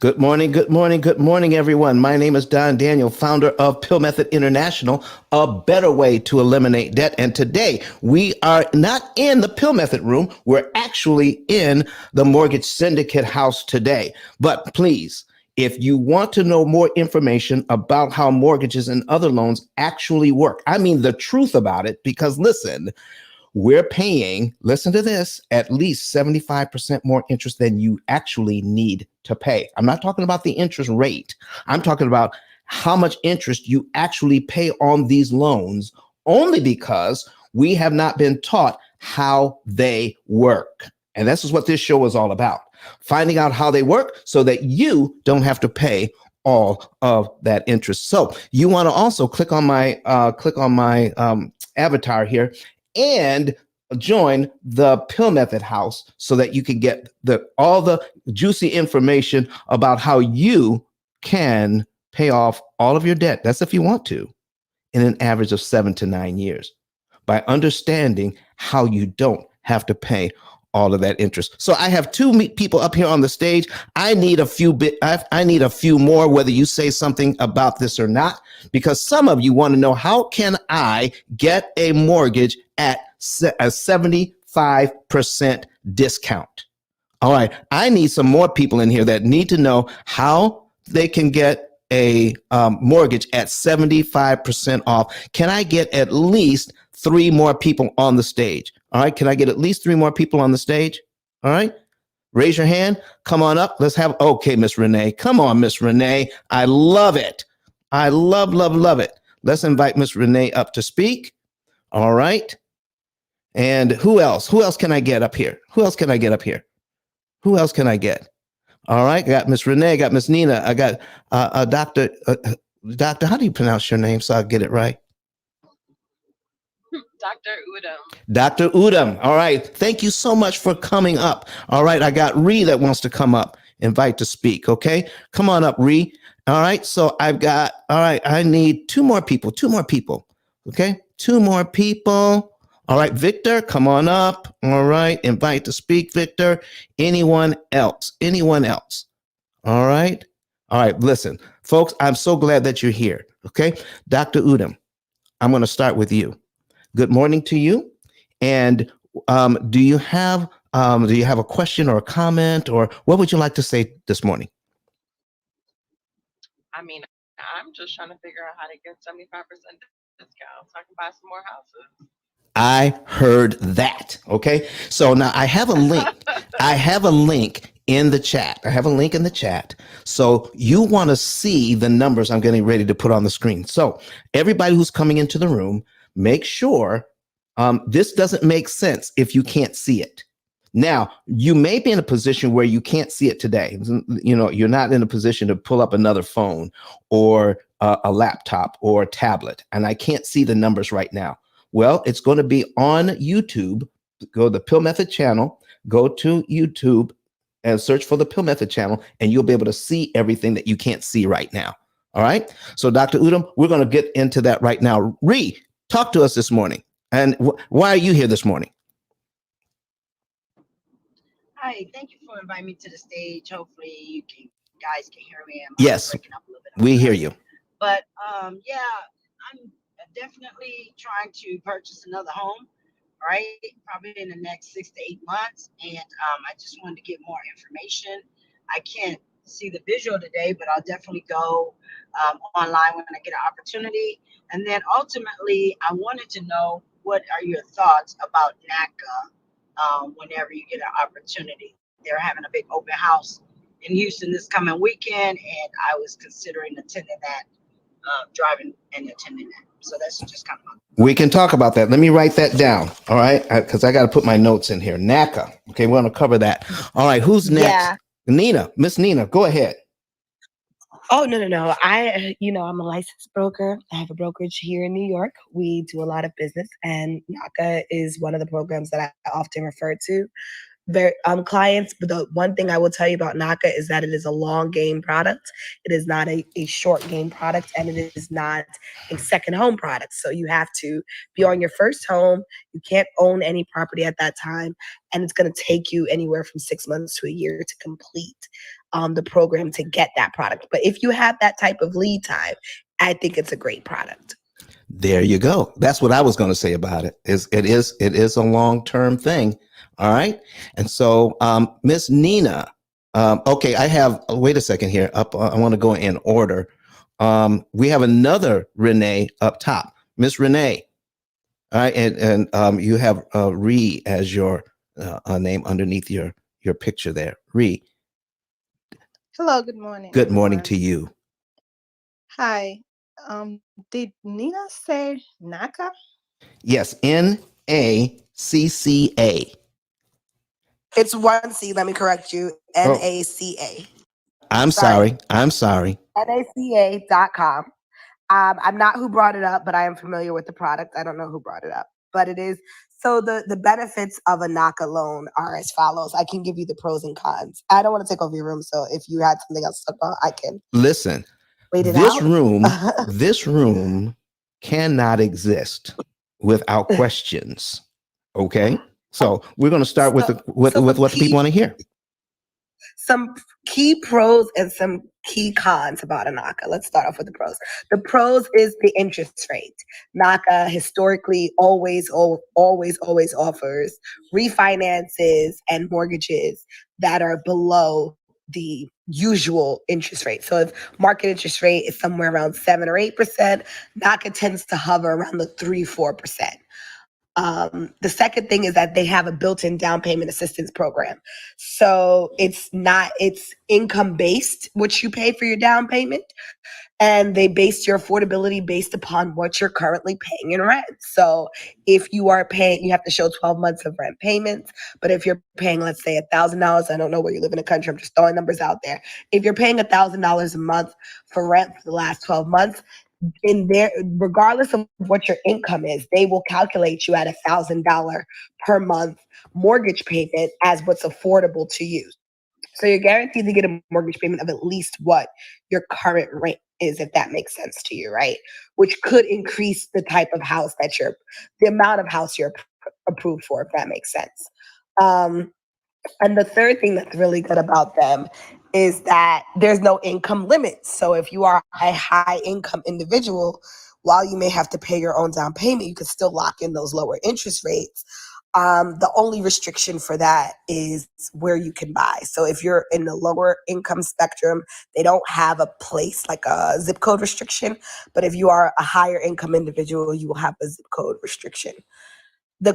Good morning, good morning, good morning, everyone. My name is Don Daniel, founder of Pill Method International, a better way to eliminate debt. And today we are not in the Pill Method room. We're actually in the Mortgage Syndicate house today. But please, if you want to know more information about how mortgages and other loans actually work, I mean the truth about it, because listen, we're paying, listen to this, at least 75% more interest than you actually need to pay. I'm not talking about the interest rate. I'm talking about how much interest you actually pay on these loans only because we have not been taught how they work. And this is what this show is all about. Finding out how they work so that you don't have to pay all of that interest. So you want to also click on my avatar here and join the Pill Method house so that you can get all the juicy information about how you can pay off all of your debt. That's if you want to, in an average of 7 to 9 years, by understanding how you don't have to pay all of that interest. So I have two people up here on the stage. I need a few more, whether you say something about this or not, because some of you want to know, how can I get a mortgage at a 75% discount? All right, I need some more people in here that need to know how they can get a mortgage at 75% off. Can I get at least three more people on the stage? All right, can I get at least three more people on the stage? All right, raise your hand. Come on up. Let's have, okay, Miss Renee. Come on, Miss Renee. I love it. I love it. Let's invite Miss Renee up to speak. All right. And who else? Who else can I get up here? Who else can I get up here? Who else can I get? All right, I got Miss Renee, I got Miss Nina, I got Doctor. How do you pronounce your name so I get it right? Dr. Udom. Dr. Udom. All right, thank you so much for coming up. All right, I got Ree that wants to come up, invite to speak. Okay, come on up, Ree. All right, so I've got. All right, I need two more people. Two more people. Okay, two more people. All right, Victor, come on up. All right, invite to speak, Victor. Anyone else? Anyone else? All right. All right. Listen, folks, I'm so glad that you're here. Okay. Dr. Udom, I'm going to start with you. Good morning to you. And do you have a question or a comment, or what would you like to say this morning? I mean, I'm just trying to figure out how to get 75% discount so I can buy some more houses. I heard that. Okay. So now I have a link. I have a link in the chat. I have a link in the chat. So you want to see the numbers I'm getting ready to put on the screen. So everybody who's coming into the room, make sure this doesn't make sense if you can't see it. Now, you may be in a position where you can't see it today. You know, you're not in a position to pull up another phone or a laptop or a tablet, and I can't see the numbers right now. Well, it's going to be on YouTube. Go to the Pill Method channel, go to YouTube and search for the Pill Method channel, and you'll be able to see everything that you can't see right now. All right. So, Dr. Udom, we're going to get into that right now. Ree, talk to us this morning. And why are you here this morning? Hi, thank you for inviting me to the stage. Hopefully, guys can hear me. I'm Yes, breaking up a little bit on we the hear side. you. But yeah, I'm definitely trying to purchase another home, right? Probably in the next 6 to 8 months. And I just wanted to get more information. I can't see the visual today, but I'll definitely go online when I get an opportunity. And then ultimately, I wanted to know, what are your thoughts about NACA whenever you get an opportunity? They're having a big open house in Houston this coming weekend, and I was considering attending that, driving and attending that. So that's just kind of my. We can talk about that. Let me write that down. All right. Because I got to put my notes in here. NACA. Okay. We're going to cover that. All right. Who's next? Yeah. Nina. Miss Nina, go ahead. Oh, no, no, no. I'm a licensed broker. I have a brokerage here in New York. We do a lot of business, and NACA is one of the programs that I often refer to. Clients, but the one thing I will tell you about NACA is that it is a long game product. It is not a short game product, and it is not a second home product. So you have to be on your first home. You can't own any property at that time, and it's going to take you anywhere from 6 months to a year to complete. the program to get that product. But if you have that type of lead time, I think it's a great product. There you go. That's what I was going to say about it. It is a long-term thing. All right. And so, Miss Nina, okay, I have, wait a second here. I want to go in order. We have another Renee up top. Miss Renee. All right. And you have Ree as your name underneath your picture there. Ree, Hello, good morning, good morning everyone. to you. Hi. Did Nina say NACA? Yes. NACCA. It's 1C, let me correct you, Oh, NACA. I'm Sorry, sorry. I'm sorry. NACA.com. I'm not who brought it up, but I am familiar with the product. I don't know who brought it up, but it is. So the benefits of a NACA loan are as follows. I can give you the pros and cons. I don't want to take over your room, so if you had something else to talk about, I can Listen, wait it this out. room cannot exist without questions. Okay? So we're going to start with so, with so some what the people want to hear. key pros and some key cons about a NACA. Let's start off with the pros. The pros is the interest rate. NACA historically always offers refinances and mortgages that are below the usual interest rate. So if market interest rate is somewhere around 7 or 8%, NACA tends to hover around the 3-4%. The second thing is that they have a built-in down payment assistance program. So it's income based, what you pay for your down payment. And they base your affordability based upon what you're currently paying in rent. So if you are paying, you have to show 12 months of rent payments. But if you're paying, let's say $1,000, I don't know where you live in the country, I'm just throwing numbers out there. If you're paying $1,000 a month for rent for the last 12 months, in there, regardless of what your income is, they will calculate you at $1,000 per month mortgage payment as what's affordable to you. So you're guaranteed to get a mortgage payment of at least what your current rent is, if that makes sense to you, right? Which could increase the type of house the amount of house you're approved for, if that makes sense. Um, and the third thing that's really good about them is that there's no income limit. So if you are a high income individual, while you may have to pay your own down payment, you could still lock in those lower interest rates. The only restriction for that is where you can buy. So if you're in the lower income spectrum, they don't have a place like a zip code restriction. But if you are a higher income individual, you will have a zip code restriction. The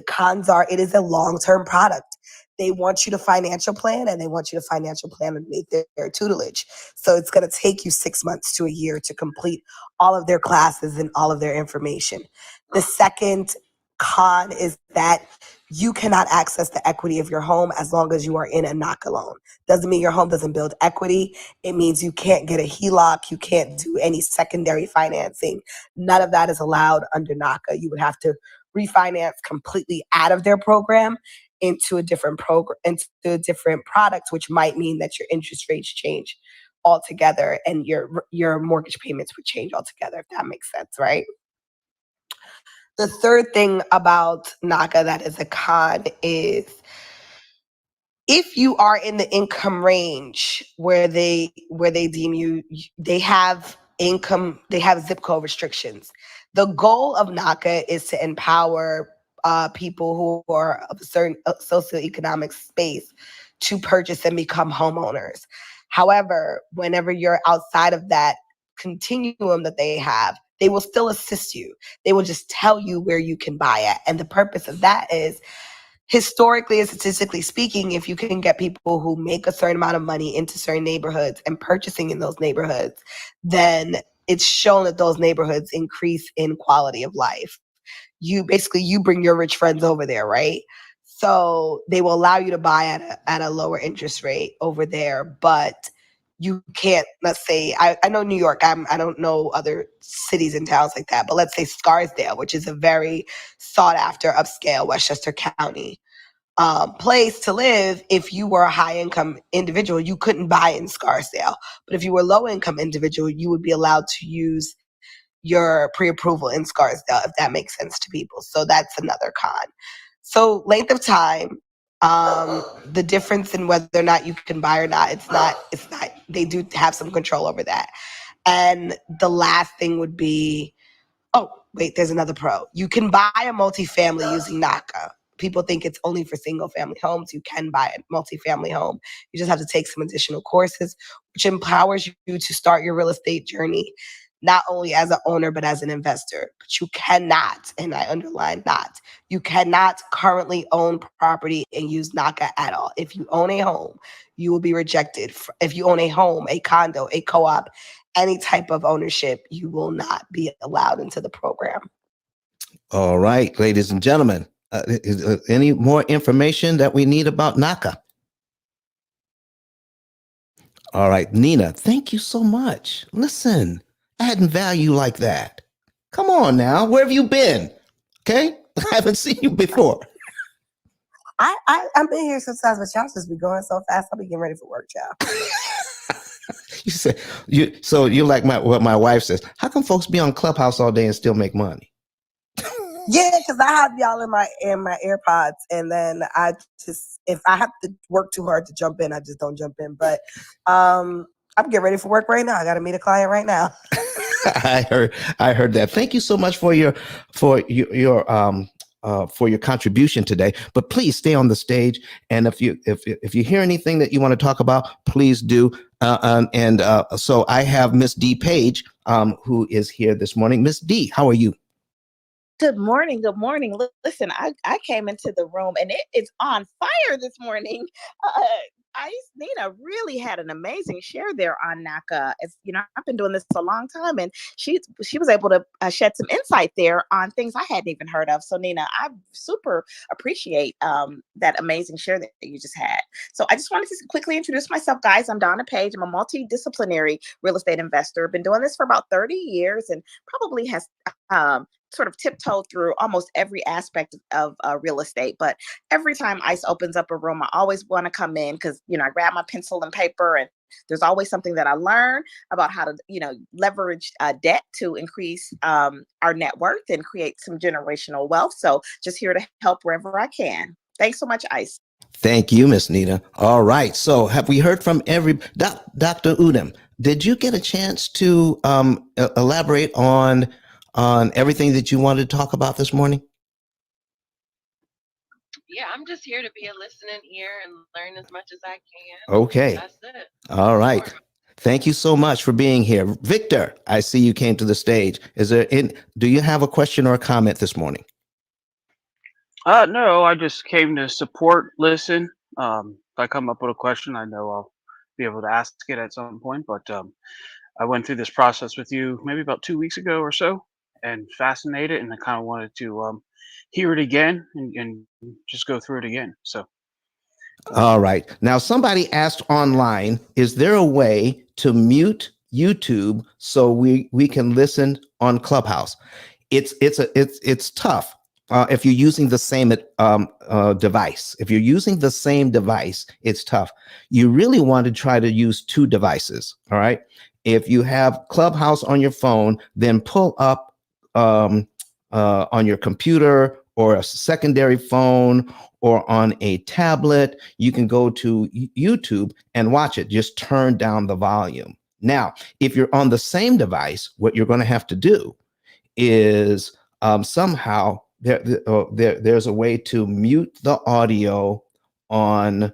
cons are it is a long-term product. They want you to financial plan and they want you to financial plan underneath their tutelage. So it's going to take you 6 months to a year to complete all of their classes and all of their information. The second con is that you cannot access the equity of your home as long as you are in a NACA loan. Doesn't mean your home doesn't build equity. It means you can't get a HELOC. You can't do any secondary financing. None of that is allowed under NACA. You would have to refinance completely out of their program into a different product, which might mean that your interest rates change altogether and your mortgage payments would change altogether, if that makes sense, right? The third thing about NACA that is a con is if you are in the income range where they deem you, they have zip code restrictions. The goal of NACA is to empower people who are of a certain socioeconomic space to purchase and become homeowners. However, whenever you're outside of that continuum that they have, they will still assist you. They will just tell you where you can buy at. And the purpose of that is, historically and statistically speaking, if you can get people who make a certain amount of money into certain neighborhoods and purchasing in those neighborhoods, then it's shown that those neighborhoods increase in quality of life. You bring your rich friends over there, right? So they will allow you to buy at a lower interest rate over there, but you can't, let's say, I know New York, I don't know other cities and towns like that, but let's say Scarsdale, which is a very sought after upscale Westchester County place to live. If you were a high income individual, you couldn't buy in Scarsdale. But if you were a low income individual, you would be allowed to use your pre-approval in Scarsdale, if that makes sense to people. So that's another con. So length of time, The difference in whether or not you can buy or not, it's not, they do have some control over that. And the last thing would be, oh, wait, there's another pro. You can buy a multifamily using NACA. People think it's only for single family homes. You can buy a multifamily home. You just have to take some additional courses, which empowers you to start your real estate journey, not only as an owner, but as an investor. But you cannot, and I underline not, you cannot currently own property and use NACA at all. If you own a home, you will be rejected. If you own a home, a condo, a co-op, any type of ownership, you will not be allowed into the program. All right, ladies and gentlemen, any more information that we need about NACA? All right, Nina, thank you so much. Listen, adding value like that. Come on now, where have you been? Okay, I haven't seen you before. I've been here sometimes, but y'all just be going so fast. I'll be getting ready for work, y'all. You say you're like what my wife says. How come folks be on Clubhouse all day and still make money? Yeah, because I have y'all in my AirPods, and then I just, if I have to work too hard to jump in, I just don't jump in. But I'm getting ready for work right now. I got to meet a client right now. I heard that. Thank you so much for your contribution today. But please stay on the stage, and if you hear anything that you want to talk about, please do. So I have Miss D Page, who is here this morning. Miss D, how are you? Good morning. Good morning. Listen, I came into the room and it is on fire this morning. Nina really had an amazing share there on NACA. It's, I've been doing this a long time, and she was able to shed some insight there on things I hadn't even heard of. So Nina, I super appreciate that amazing share that you just had. So I just wanted to quickly introduce myself, guys. I'm Donna Page. I'm a multidisciplinary real estate investor. Been doing this for about 30 years and probably has sort of tiptoed through almost every aspect of real estate. But every time ICE opens up a room, I always want to come in because, I grab my pencil and paper, and there's always something that I learn about how to, leverage debt to increase our net worth and create some generational wealth. So just here to help wherever I can. Thanks so much, ICE. Thank you, Miss Nina. All right. So have we heard from Dr. Udom? Did you get a chance to elaborate on everything that you wanted to talk about this morning? Yeah, I'm just here to be a listening ear and learn as much as I can. Okay. That's it. All right. Thank you so much for being here. Victor, I see you came to the stage. Do you have a question or a comment this morning? No, I just came to support, listen. If I come up with a question, I know I'll be able to ask it at some point. But I went through this process with you maybe about 2 weeks ago or so, and fascinated, and I kind of wanted to hear it again and just go through it again. So. All right. Now, somebody asked online, is there a way to mute YouTube so we can listen on Clubhouse? It's tough if you're using the same device. If you're using the same device, it's tough. You really want to try to use two devices. All right. If you have Clubhouse on your phone, then pull up on your computer or a secondary phone or on a tablet. You can go to YouTube and watch it. Just turn down the volume. Now, if you're on the same device, what you're going to have to do is somehow there's a way to mute the audio on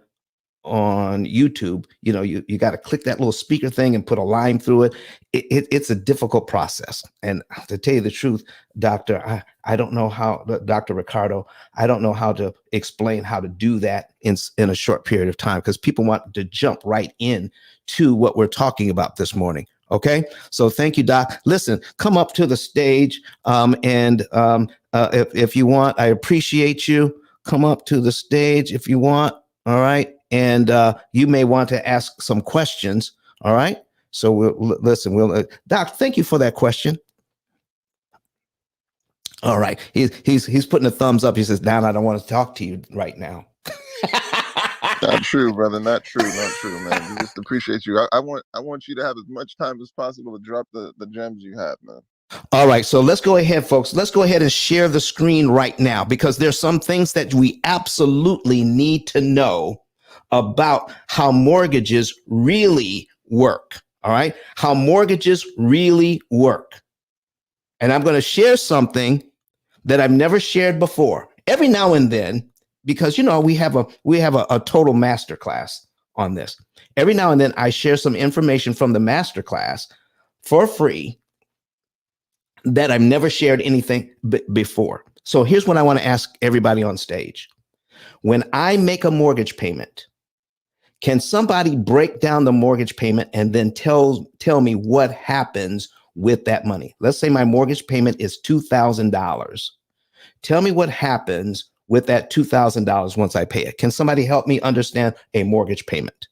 YouTube. You got to click that little speaker thing and put a line through it. It's a difficult process. And to tell you the truth, Doctor, I don't know how, Dr. Ricardo, I don't know how to explain how to do that in a short period of time, because people want to jump right in to what we're talking about this morning. Okay, so thank you, Doc. Listen, come up to the stage, if you want, I appreciate you. Come up to the stage if you want. All right. And you may want to ask some questions. All right. So Doc, thank you for that question. All right. He's putting a thumbs up. He says, "Don, I don't want to talk to you right now." Not true, brother. Not true. Not true, man. We just appreciate you. I want you to have as much time as possible to drop the gems you have, man. All right, so let's go ahead, folks. Let's go ahead and share the screen right now because there's some things that we absolutely need to know about how mortgages really work. All right, how mortgages really work. And I'm going to share something that I've never shared before. Every now and then, because we have a total master class on this. Every now and then I share some information from the master class for free that I've never shared anything before. So here's what I want to ask everybody on stage. When I make a mortgage payment, can somebody break down the mortgage payment and then tell me what happens with that money? Let's say my mortgage payment is $2,000. Tell me what happens with that $2,000 once I pay it. Can somebody help me understand a mortgage payment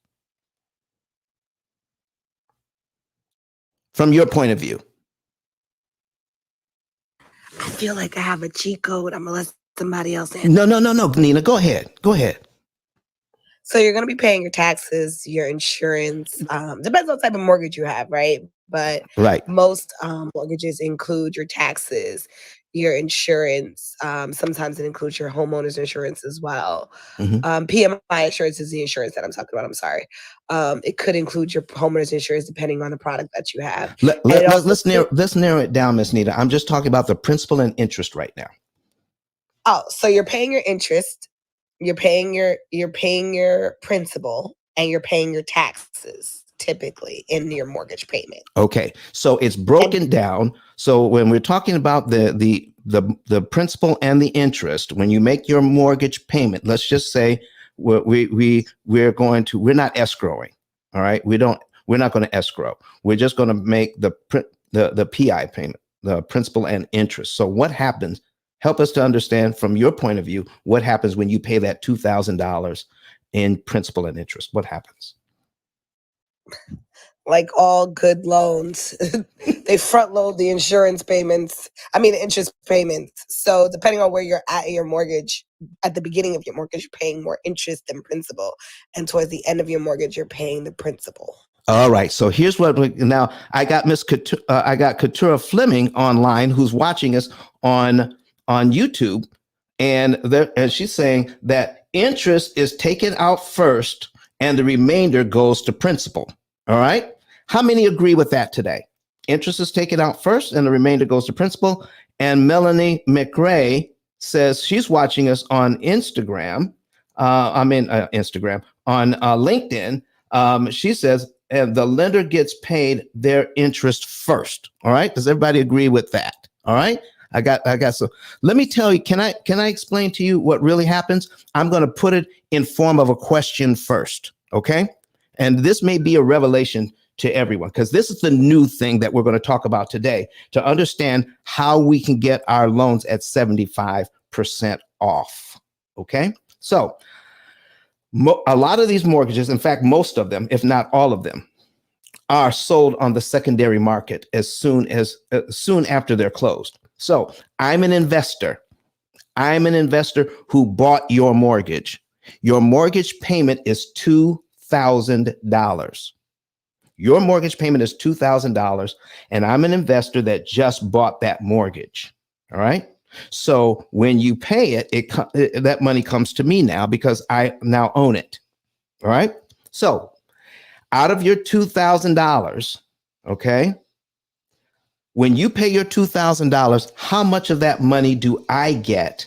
from your point of view? I feel like I have a cheat code. I'm gonna let somebody else in. No, Nina, go ahead. So you're gonna be paying your taxes, your insurance. Depends on the type of mortgage you have, right? But Right. most mortgages include your taxes, your insurance. Sometimes it includes your homeowner's insurance as well. Mhm. PMI insurance is the insurance that I'm talking about. I'm sorry. It could include your homeowner's insurance depending on the product that you have. Let's narrow it down, Miss Nita. I'm just talking about the principal and interest right now. Oh, so you're paying your interest, you're paying your principal, and you're paying your taxes typically in your mortgage payment. Okay, so it's broken down. So when we're talking about the principal and the interest, when you make your mortgage payment, let's just say we're not escrowing. All right, we're not going to escrow. We're just going to make the PI payment, the principal and interest. So what happens? Help us to understand from your point of view what happens when you pay that $2,000 in principal and interest. What happens? Like all good loans, they front load the interest payments. So depending on where you're at in your mortgage, at the beginning of your mortgage, you're paying more interest than principal. And towards the end of your mortgage, you're paying the principal. All right. So here's now I got Katura Fleming online who's watching us on YouTube. And she's saying that interest is taken out first and the remainder goes to principal. All right. How many agree with that today? Interest is taken out first and the remainder goes to principal. And Melanie McRae says she's watching us on Instagram. On LinkedIn. She says the lender gets paid their interest first. All right. Does everybody agree with that? All right. I got so let me tell you, can I explain to you what really happens? I'm going to put it in form of a question first. Okay. And this may be a revelation to everyone because this is the new thing that we're going to talk about today to understand how we can get our loans at 75% off. Okay. So a lot of these mortgages, in fact, most of them, if not all of them, are sold on the secondary market as soon after they're closed. So I'm an investor. I'm an investor who bought your mortgage. Your mortgage payment is $2,000. Your mortgage payment is $2,000, and I'm an investor that just bought that mortgage. All right. So when you pay it, that money comes to me now because I now own it. All right. So out of your $2,000, okay, when you pay your $2,000, how much of that money do I get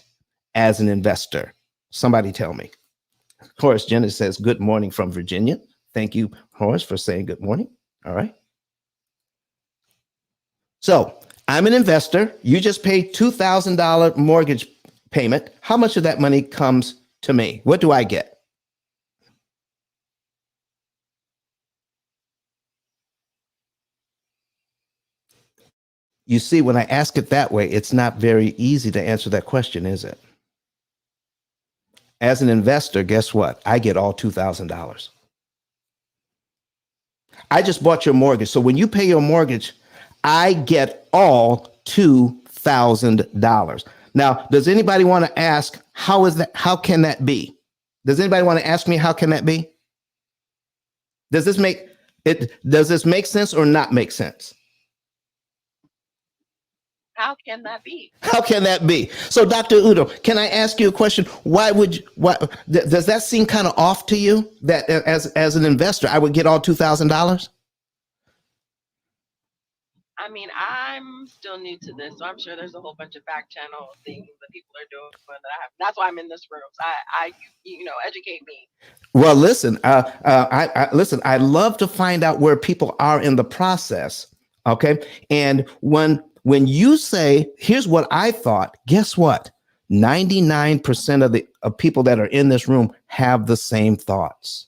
as an investor? Somebody tell me. Horace Jenner says, good morning from Virginia. Thank you, Horace, for saying good morning. All right. So I'm an investor. You just paid $2,000 mortgage payment. How much of that money comes to me? What do I get? You see, when I ask it that way, it's not very easy to answer that question, is it? As an investor, guess what? I get all $2,000. I just bought your mortgage. So when you pay your mortgage, I get all $2,000. Now, does anybody want to ask, how is that? How can that be? Does anybody want to ask me, how can that be? Does this make sense or not make sense? How can that be? How can that be? So, Dr. Udo, can I ask you a question? Does that seem kind of off to you that as an investor, I would get all $2,000? I mean, I'm still new to this, so I'm sure there's a whole bunch of back channel things that people are doing that I have. That's why I'm in this room. So educate me. Well, listen, listen. I love to find out where people are in the process. Okay, and when you say, "Here's what I thought," guess what? 99% of the people that are in this room have the same thoughts.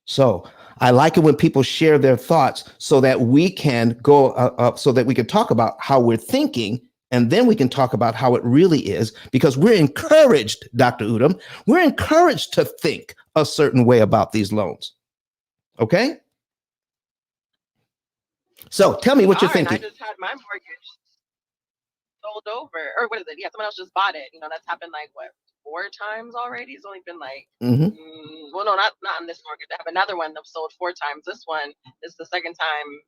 So I like it when people share their thoughts so that we can so that we can talk about how we're thinking, and then we can talk about how it really is, because we're encouraged, Dr. Udom, we're encouraged to think a certain way about these loans. Okay? So tell me what you're thinking. I just had my mortgage sold over, or what is it? Yeah, someone else just bought it. That's happened like what, 4 times already? It's only been like, well, no, not on this mortgage. I have another one that sold 4 times. This one is the second time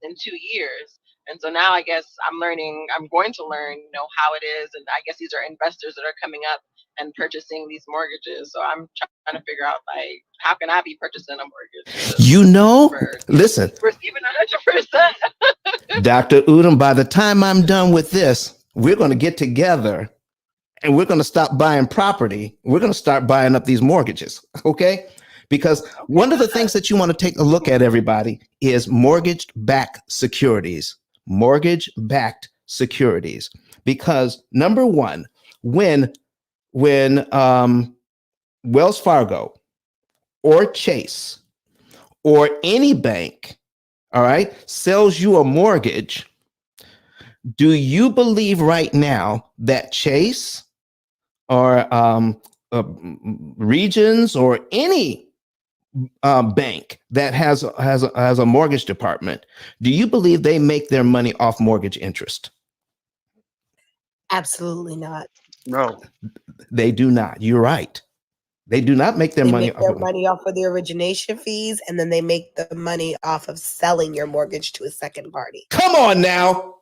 in 2 years. And so now I guess I'm going to learn, how it is. And I guess these are investors that are coming up and purchasing these mortgages. So I'm trying to figure out, like, how can I be purchasing a mortgage? Listen, Receiving 100%. Dr. Udom, by the time I'm done with this, we're going to get together and we're going to stop buying property. We're going to start buying up these mortgages. Okay. Because one of the things that you want to take a look at, everybody, is mortgage-backed securities. Mortgage-backed securities. Because number one, when Wells Fargo or Chase or any bank, all right, sells you a mortgage, do you believe right now that Chase or Regions or any bank that has a mortgage department, do you believe they make their money off mortgage interest? Absolutely not. No, they do not. You're right. They do not make their They money. make their money off of the origination fees, and then they make the money off of selling your mortgage to a second party. Come on now.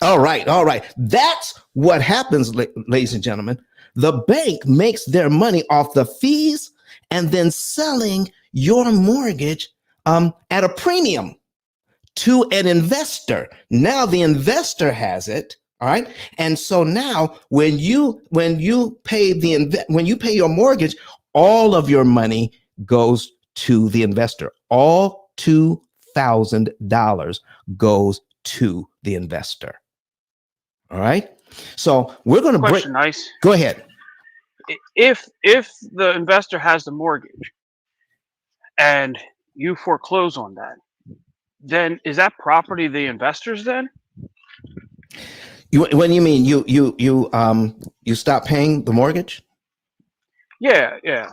All right. That's what happens, ladies and gentlemen. The bank makes their money off the fees and then selling your mortgage at a premium to an investor. Now the investor has it. All right. And so now when you pay your mortgage, all of your money goes to the investor. All $2,000 goes to the investor. All right. So we're going to question, Nice. Go ahead. If the investor has the mortgage and you foreclose on that, then is that property the investors then? When you mean you stop paying the mortgage? Yeah.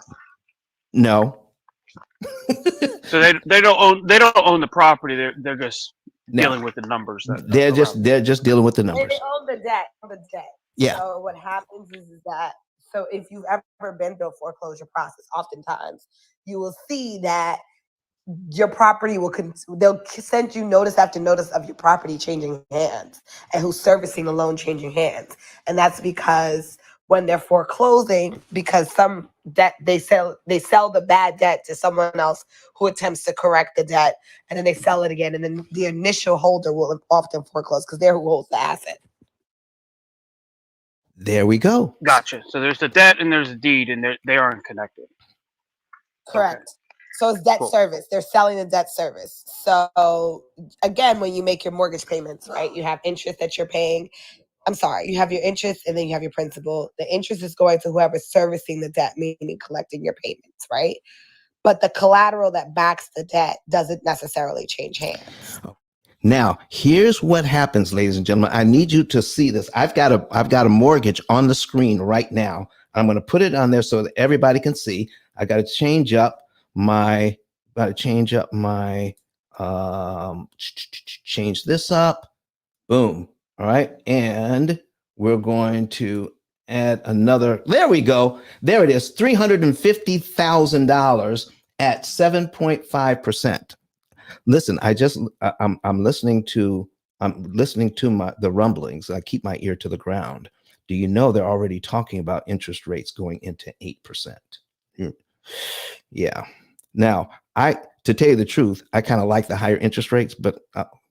No. So they don't own the property. They're just dealing with the numbers. They're just dealing with the numbers. They own the debt. Yeah. So what happens is that, so if you've ever been through a foreclosure process, oftentimes you will see that your property they'll send you notice after notice of your property changing hands and who's servicing the loan changing hands. And that's because when they're foreclosing, because some debt they sell the bad debt to someone else who attempts to correct the debt, and then they sell it again, and then the initial holder will often foreclose because they're who holds the asset. There we go. Gotcha. So there's the debt and there's a deed, and they aren't connected. Correct. Okay. So it's debt Cool. service. They're selling the debt service. So again, when you make your mortgage payments, right, you have interest that you're paying. I'm sorry, you have your interest and then you have your principal. The interest is going to whoever's servicing the debt, meaning collecting your payments, right? But the collateral that backs the debt doesn't necessarily change hands. Now, here's what happens, ladies and gentlemen. I need you to see this. I've got a mortgage on the screen right now. I'm going to put it on there so that everybody can see. I got to change up my change this up. Boom. All right. And we're going to add another. There we go. There it is. $350,000 at 7.5%. Listen, I'm listening to the rumblings. I keep my ear to the ground. Do you know they're already talking about interest rates going into 8%? Yeah. Now, to tell you the truth, I kind of like the higher interest rates, but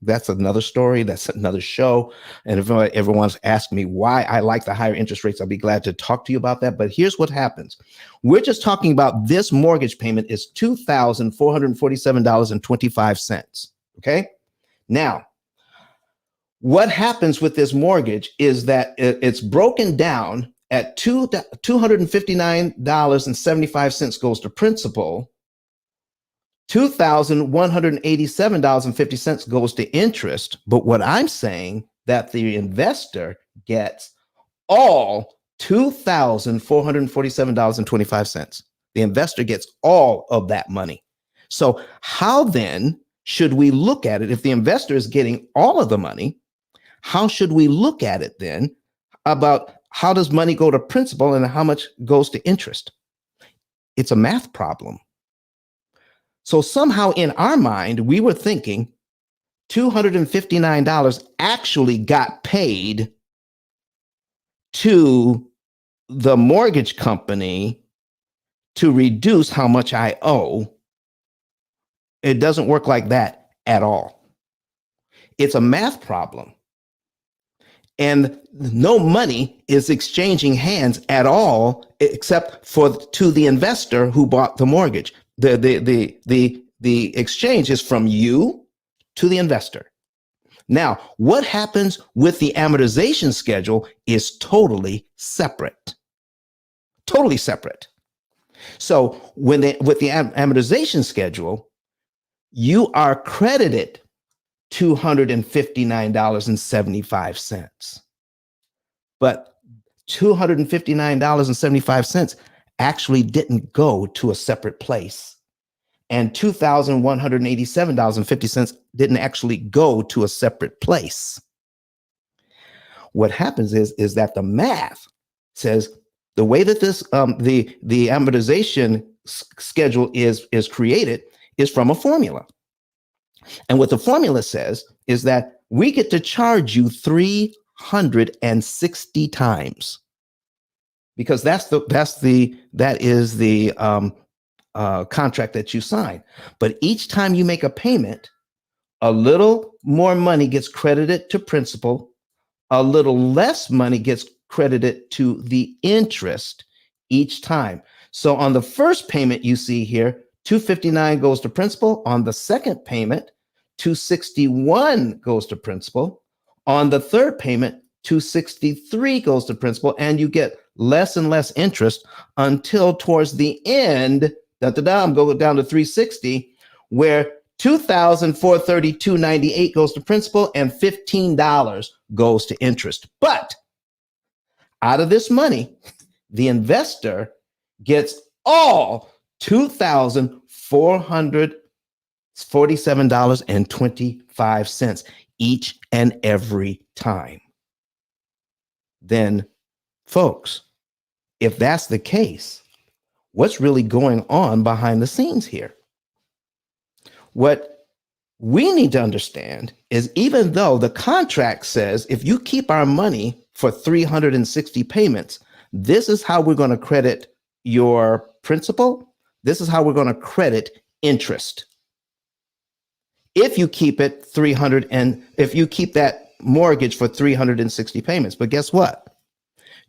that's another story. That's another show. And if everyone's asking me why I like the higher interest rates, I'll be glad to talk to you about that. But here's what happens. We're just talking about this mortgage payment is $2,447.25. Okay. Now, what happens with this mortgage is that it's broken down at $259.75 goes to principal. $2,187.50 goes to interest. But what I'm saying that the investor gets all $2,447.25. The investor gets all of that money. So how then should we look at it? If the investor is getting all of the money, how should we look at it then about how does money go to principal and how much goes to interest? It's a math problem. So somehow in our mind, we were thinking $259 actually got paid to the mortgage company to reduce how much I owe. It doesn't work like that at all. It's a math problem. And no money is exchanging hands at all, except to the investor who bought the mortgage. The exchange is from you to the investor. Now, what happens with the amortization schedule is totally separate. Totally separate. So with the amortization schedule, you are credited $259.75. But $259.75 actually didn't go to a separate place. And $2,187.50 didn't actually go to a separate place. What happens is that the math says the way that this the amortization schedule is created is from a formula. And what the formula says is that we get to charge you 360 times, because that is the contract that you sign. But each time you make a payment, a little more money gets credited to principal, a little less money gets credited to the interest each time. So on the first payment you see here, $259 goes to principal. On the second payment, $261 goes to principal. On the third payment, $263 goes to principal, and you get less and less interest until towards the end, I'm going down to $360, where $2,432.98 goes to principal and $15 goes to interest. But out of this money, the investor gets all $2,447.25 each and every time. Then, folks, if that's the case, what's really going on behind the scenes here? What we need to understand is, even though the contract says if you keep our money for 360 payments, this is how we're going to credit your principal. This is how we're going to credit interest. If you keep it if you keep that mortgage for 360 payments. But guess what?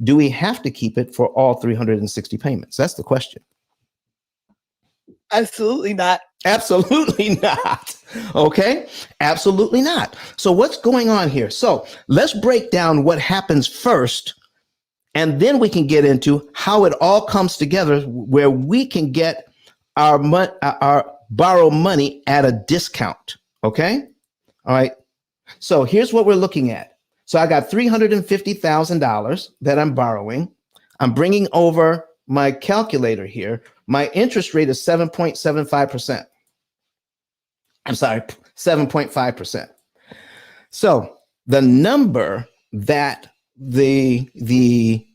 Do we have to keep it for all 360 payments? That's the question. Absolutely not. Absolutely not. Okay? Absolutely not. So what's going on here? So let's break down what happens first, and then we can get into how it all comes together, where we can get our borrow money at a discount. Okay? All right. So here's what we're looking at. So I got $350,000 that I'm borrowing. I'm bringing over my calculator here. My interest rate is 7.75%. I'm sorry, 7.5%. So the number that the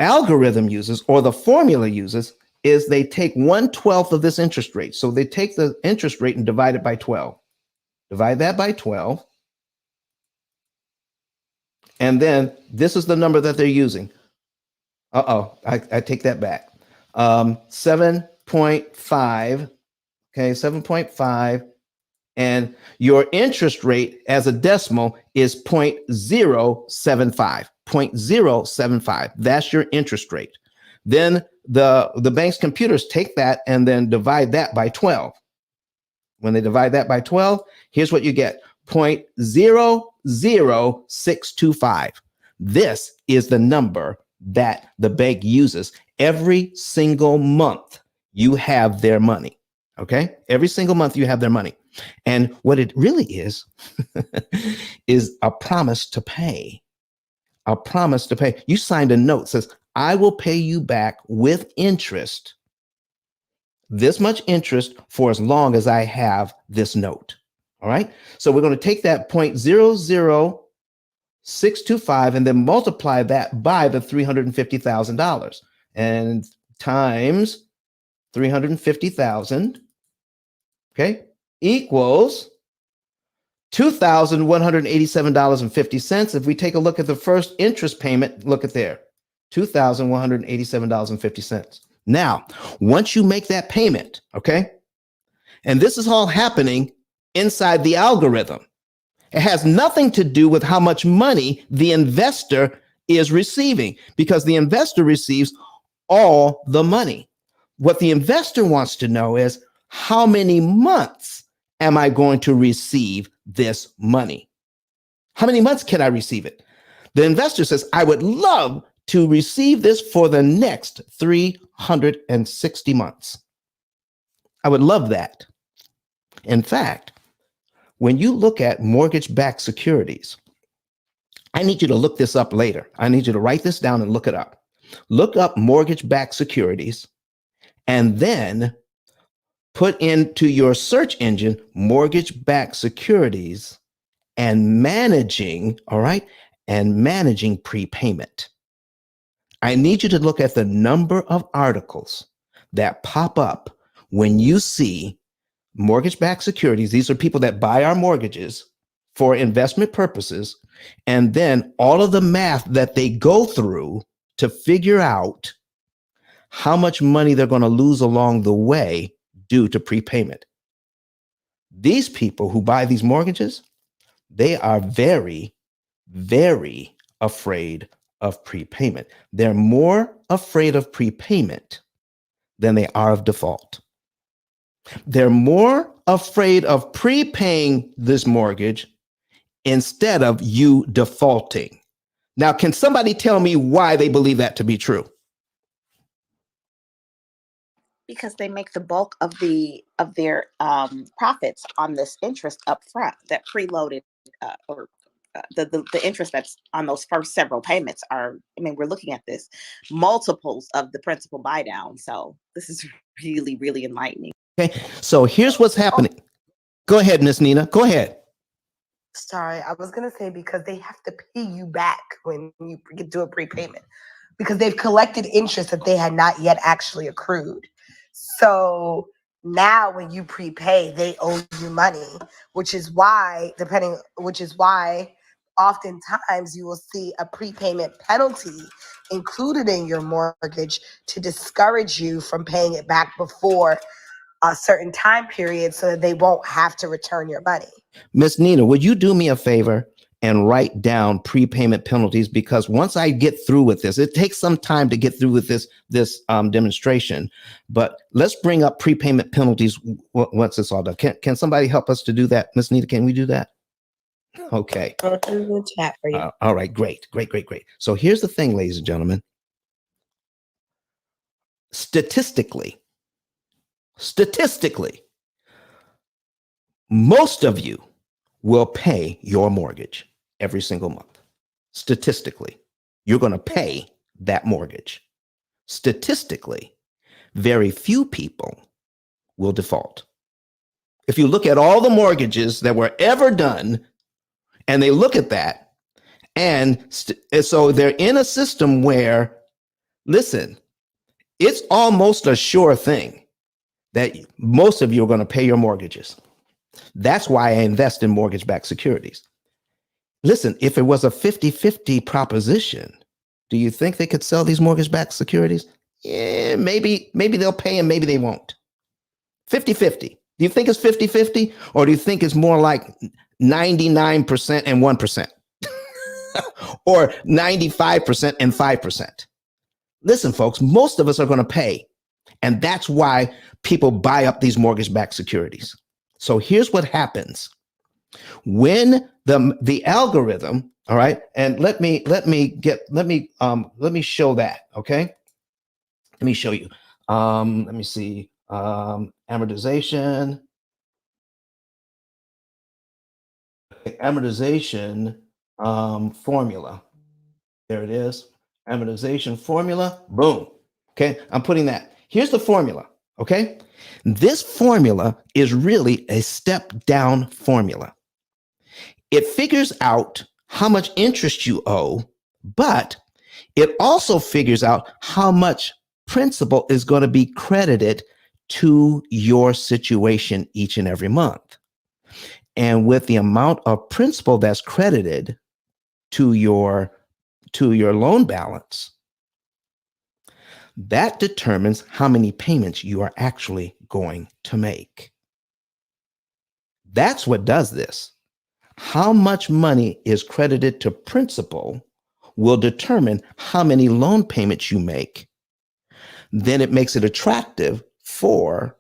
algorithm uses, or the formula uses, is they take 1/12 of this interest rate. So they take the interest rate and divide it by 12. divide that by 12. And then this is the number that they're using. I take that back. 7.5. Okay, 7.5. And your interest rate as a decimal is 0.075. 0.075. That's your interest rate. Then the bank's computers take that and then divide that by 12. When they divide that by 12, here's what you get. 0.00625. This is the number that the bank uses every single month. You have their money. Okay? Every single month you have their money. And what it really is a promise to pay. A promise to pay. You signed a note that says, I will pay you back with interest, this much interest, for as long as I have this note. All right. So we're going to take that 0.00625 and then multiply that by the $350,000 and times 350,000. Okay. Equals $2,187.50. If we take a look at the first interest payment, look at there, $2,187.50. Now, once you make that payment, okay, and this is all happening inside the algorithm, it has nothing to do with how much money the investor is receiving, because the investor receives all the money. What the investor wants to know is, how many months am I going to receive this money? How many months can I receive it? The investor says, I would love to receive this for the next 360 months. I would love that. In fact, when you look at mortgage-backed securities, I need you to look this up later. I need you to write this down and look it up. Look up mortgage-backed securities and then put into your search engine mortgage-backed securities and managing, all right, and managing prepayment. I need you to look at the number of articles that pop up when you see mortgage-backed securities. These are people that buy our mortgages for investment purposes, and then all of the math that they go through to figure out how much money they're going to lose along the way due to prepayment. These people who buy these mortgages, they are very, very afraid of prepayment. They're more afraid of prepayment than they are of default. They're more afraid of prepaying this mortgage instead of you defaulting. Now, can somebody tell me why they believe that to be true? Because they make the bulk of their profits on this interest up front, that preloaded the interest that's on those first several payments are, I mean, we're looking at this multiples of the principal buy down. So this is really, really enlightening. Okay, so here's what's happening. Go ahead, Miss Nina. Go ahead. Sorry, I was gonna say, because they have to pay you back when you do a prepayment, because they've collected interest that they had not yet actually accrued. So now when you prepay, they owe you money, which is why oftentimes you will see a prepayment penalty included in your mortgage to discourage you from paying it back before a certain time period so that they won't have to return your money. Miss Nina, would you do me a favor and write down prepayment penalties? Because once I get through with this, it takes some time to get through with this demonstration, but let's bring up prepayment penalties once it's all done. Can somebody help us to do that? Miss Nina, can we do that? Okay. I'll put it in the chat for you. All right, great. So here's the thing, ladies and gentlemen. Statistically, most of you will pay your mortgage every single month. Statistically, you're going to pay that mortgage. Statistically, very few people will default. If you look at all the mortgages that were ever done, and they look at that, and so they're in a system where, listen, it's almost a sure thing that most of you are going to pay your mortgages. That's why I invest in mortgage-backed securities. Listen, if it was a 50-50 proposition, do you think they could sell these mortgage-backed securities? Yeah, maybe they'll pay and maybe they won't. 50-50. Do you think it's 50-50? Or do you think it's more like 99% and 1%? Or 95% and 5%? Listen, folks, most of us are going to pay. And that's why people buy up these mortgage-backed securities. So here's what happens. When the algorithm, all right, and let me show that, okay? Let me show you. Let me see. Amortization formula. There it is. Amortization formula. Boom. Okay, I'm putting that. Here's the formula. Okay, this formula is really a step down formula. It figures out how much interest you owe, but it also figures out how much principal is going to be credited to your situation each and every month. And with the amount of principal that's credited to your loan balance, that determines how many payments you are actually going to make. That's what does this. How much money is credited to principal will determine how many loan payments you make. Then it makes it attractive for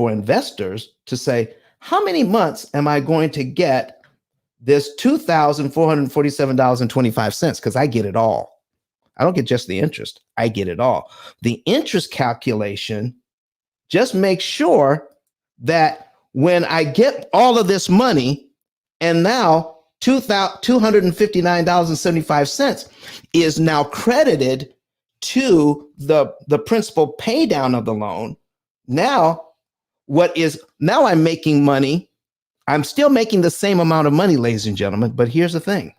investors to say, how many months am I going to get this $2,447.25? Because I get it all. I don't get just the interest. I get it all. The interest calculation just makes sure that when I get all of this money, and now $259.75 is now credited to the principal pay down of the loan. Now I'm making money. I'm still making the same amount of money, ladies and gentlemen, but here's the thing.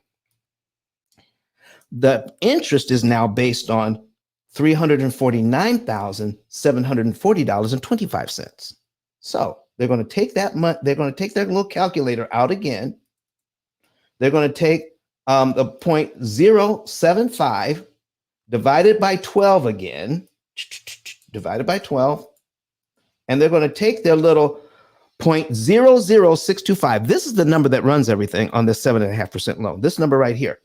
The interest is now based on $349,740.25. So they're going to take that money, they're going to take their little calculator out again. They're going to take the 0.075 divided by 12 again, divided by 12, and they're going to take their little 0.00625. This is the number that runs everything on this 7.5% loan. This number right here,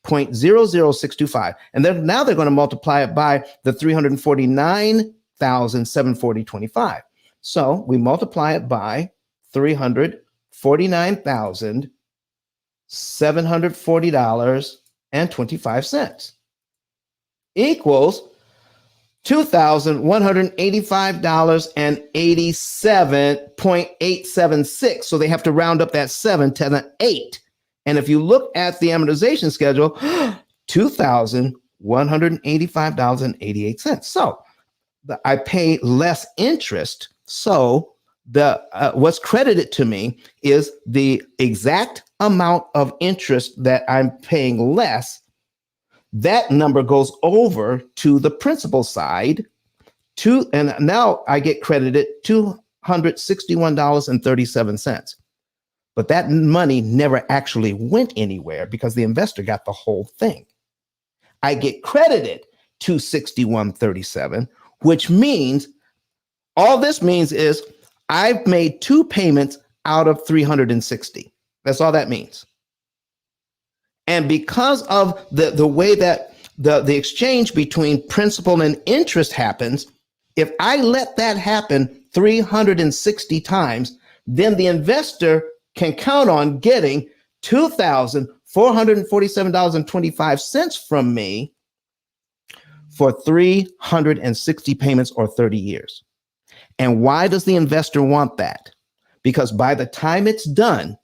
0.00625. And then now they're going to multiply it by the 349,740.25. So we multiply it by 349,740.25 equals $2,185.87.876. So they have to round up that 7 to the 8. And if you look at the amortization schedule, $2,185.88. So I pay less interest. So what's credited to me is the exact amount of interest that I'm paying less. That number goes over to the principal side, and now I get credited $261.37. But that money never actually went anywhere because the investor got the whole thing. I get credited $261.37, which means all this means is I've made 2 payments out of 360. That's all that means. And because of the way that the exchange between principal and interest happens, if I let that happen 360 times, then the investor can count on getting $2,447.25 from me for 360 payments or 30 years. And why does the investor want that? Because by the time it's done,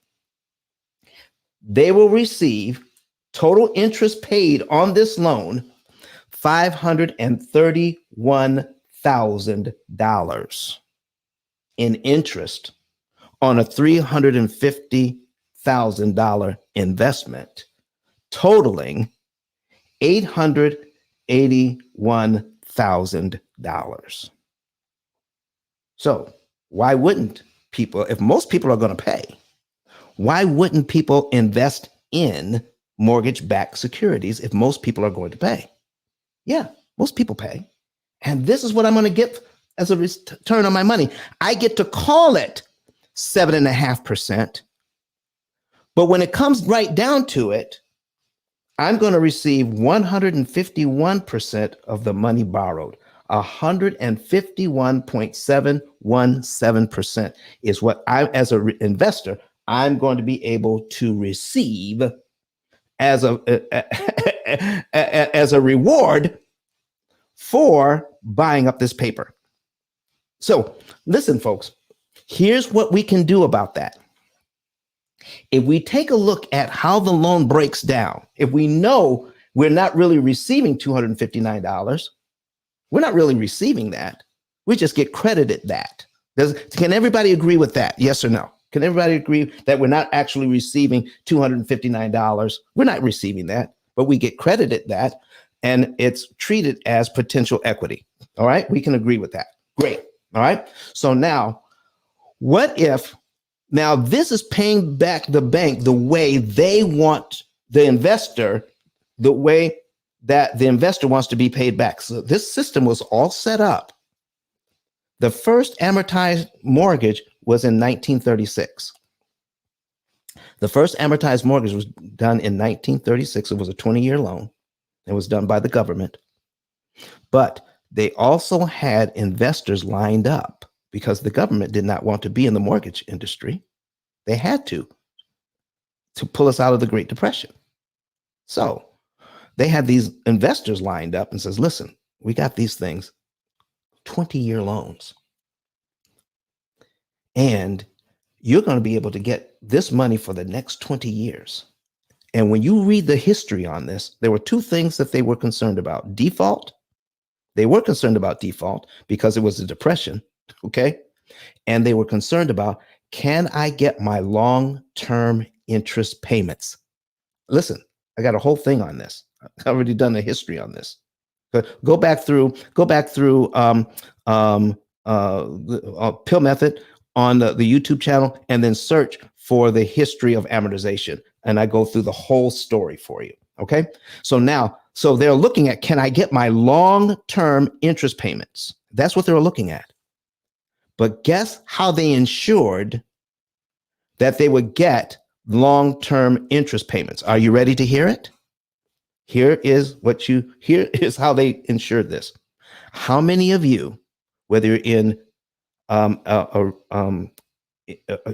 they will receive total interest paid on this loan, $531,000 in interest on a $350,000 investment, totaling $881,000. So why wouldn't people, if most people are going to pay, why wouldn't people invest in mortgage-backed securities if most people are going to pay? Yeah, most people pay. And this is what I'm going to get as a return on my money. I get to call it 7.5%. But when it comes right down to it, I'm going to receive 151% of the money borrowed. 151.717% is what I, as an investor, I'm going to be able to receive as a as a reward for buying up this paper. So listen, folks, here's what we can do about that. If we take a look at how the loan breaks down, if we know we're not really receiving $259, we're not really receiving that. We just get credited that. Can everybody agree with that? Yes or no? Can everybody agree that we're not actually receiving $259? We're not receiving that, but we get credited that, and it's treated as potential equity. All right, we can agree with that. Great. All right. So now, what if now this is paying back the bank the way they want the investor, the way that the investor wants to be paid back. So this system was all set up. The first amortized mortgage was in 1936. The first amortized mortgage was done in 1936. It was a 20-year loan. It was done by the government. But they also had investors lined up because the government did not want to be in the mortgage industry. They had to pull us out of the Great Depression. So they had these investors lined up and says, listen, we got these things, 20-year loans. And you're going to be able to get this money for the next 20 years. And when you read the history on this, there were two things that they were concerned about. Default. They were concerned about default because it was a depression. Okay. And they were concerned about, can I get my long-term interest payments? Listen, I got a whole thing on this. I've already done a history on this. Go back through P.I.L.L method on the YouTube channel, and then search for the history of amortization. And I go through the whole story for you. Okay. So now, so they're looking at, can I get my long-term interest payments? That's what they're looking at. But guess how they ensured that they would get long-term interest payments? Are you ready to hear it? Here is how they ensured this. How many of you, whether you're in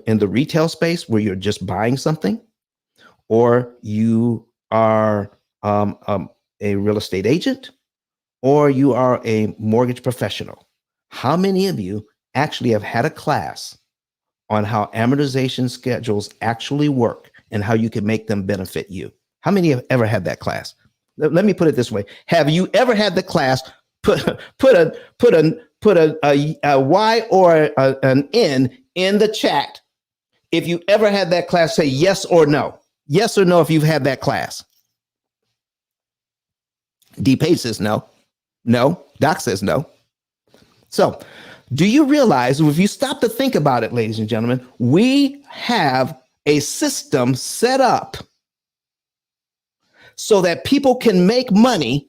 the retail space where you're just buying something, or you are a real estate agent, or you are a mortgage professional, how many of you actually have had a class on how amortization schedules actually work and how you can make them benefit you? How many have ever had that class? Let me put it this way. Have you ever had the class put a Y or an N in the chat? If you ever had that class, say yes or no. Yes or no if you've had that class. D Page says no. No. Doc says no. So do you realize, if you stop to think about it, ladies and gentlemen, we have a system set up so that people can make money,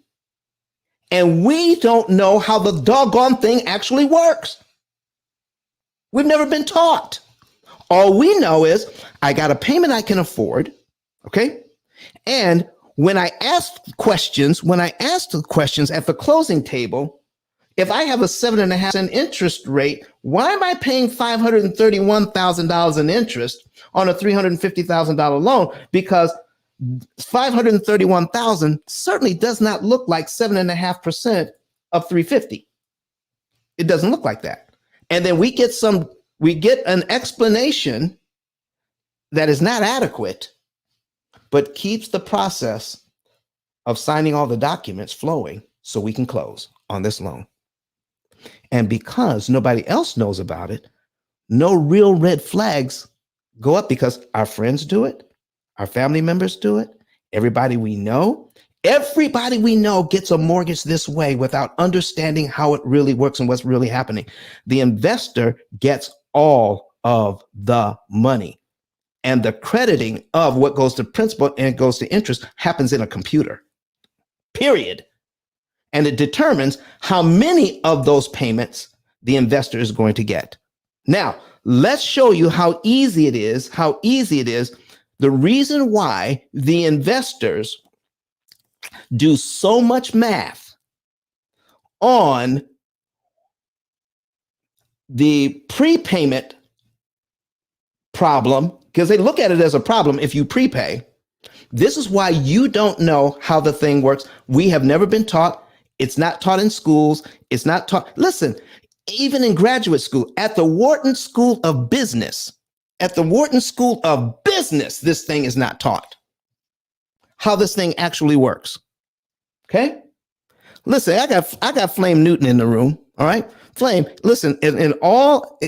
and we don't know how the doggone thing actually works. We've never been taught. All we know is I got a payment I can afford, okay? And when I ask questions at the closing table, if I have a 7.5% interest rate, why am I paying $531,000 in interest on a $350,000 loan? Because $531,000 certainly does not look like 7.5% of 350. It doesn't look like that. And then we get an explanation that is not adequate, but keeps the process of signing all the documents flowing so we can close on this loan. And because nobody else knows about it, no real red flags go up, because our friends do it, our family members do it, everybody we know, Everybody we know gets a mortgage this way without understanding how it really works and what's really happening. The investor gets all of the money, and the crediting of what goes to principal and goes to interest happens in a computer, period. And it determines how many of those payments the investor is going to get. Now, let's show you how easy it is. The reason why the investors do so much math on the prepayment problem, because they look at it as a problem if you prepay. This is why you don't know how the thing works. We have never been taught. It's not taught in schools. It's not taught. Listen, even in graduate school, at the Wharton School of Business, this thing is not taught. How this thing actually works. Okay? Listen, I got Flame Newton in the room. All right? Flame, listen, in all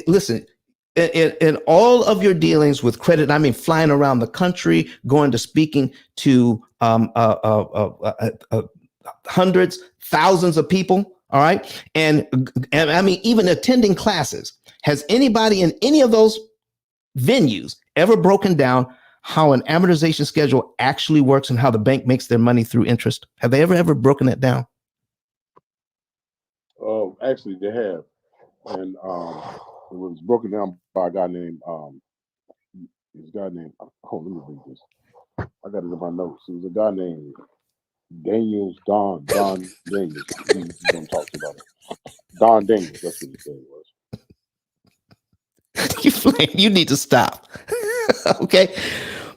of your dealings with credit, I mean, flying around the country, going to speaking to hundreds, thousands of people, all right? And I mean, even attending classes. Has anybody in any of those venues ever broken down how an amortization schedule actually works and how the bank makes their money through interest? Have they ever broken that down? Actually, they have. And it was broken down by a guy named, oh, let me read this. I got it in my notes. It was a guy named Don Daniels. He's going to talk about it. Don Daniels, that's what his name was. You need to stop. Okay.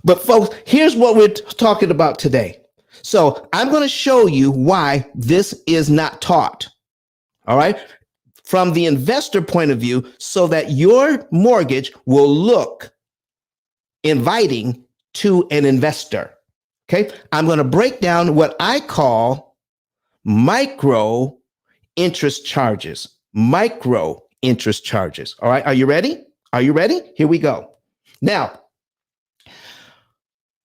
But folks, here's what we're talking about today. So I'm going to show you why this is not taught. All right. From the investor point of view, so that your mortgage will look inviting to an investor. Okay. I'm going to break down what I call micro interest charges. All right. Are you ready? Here we go. Now,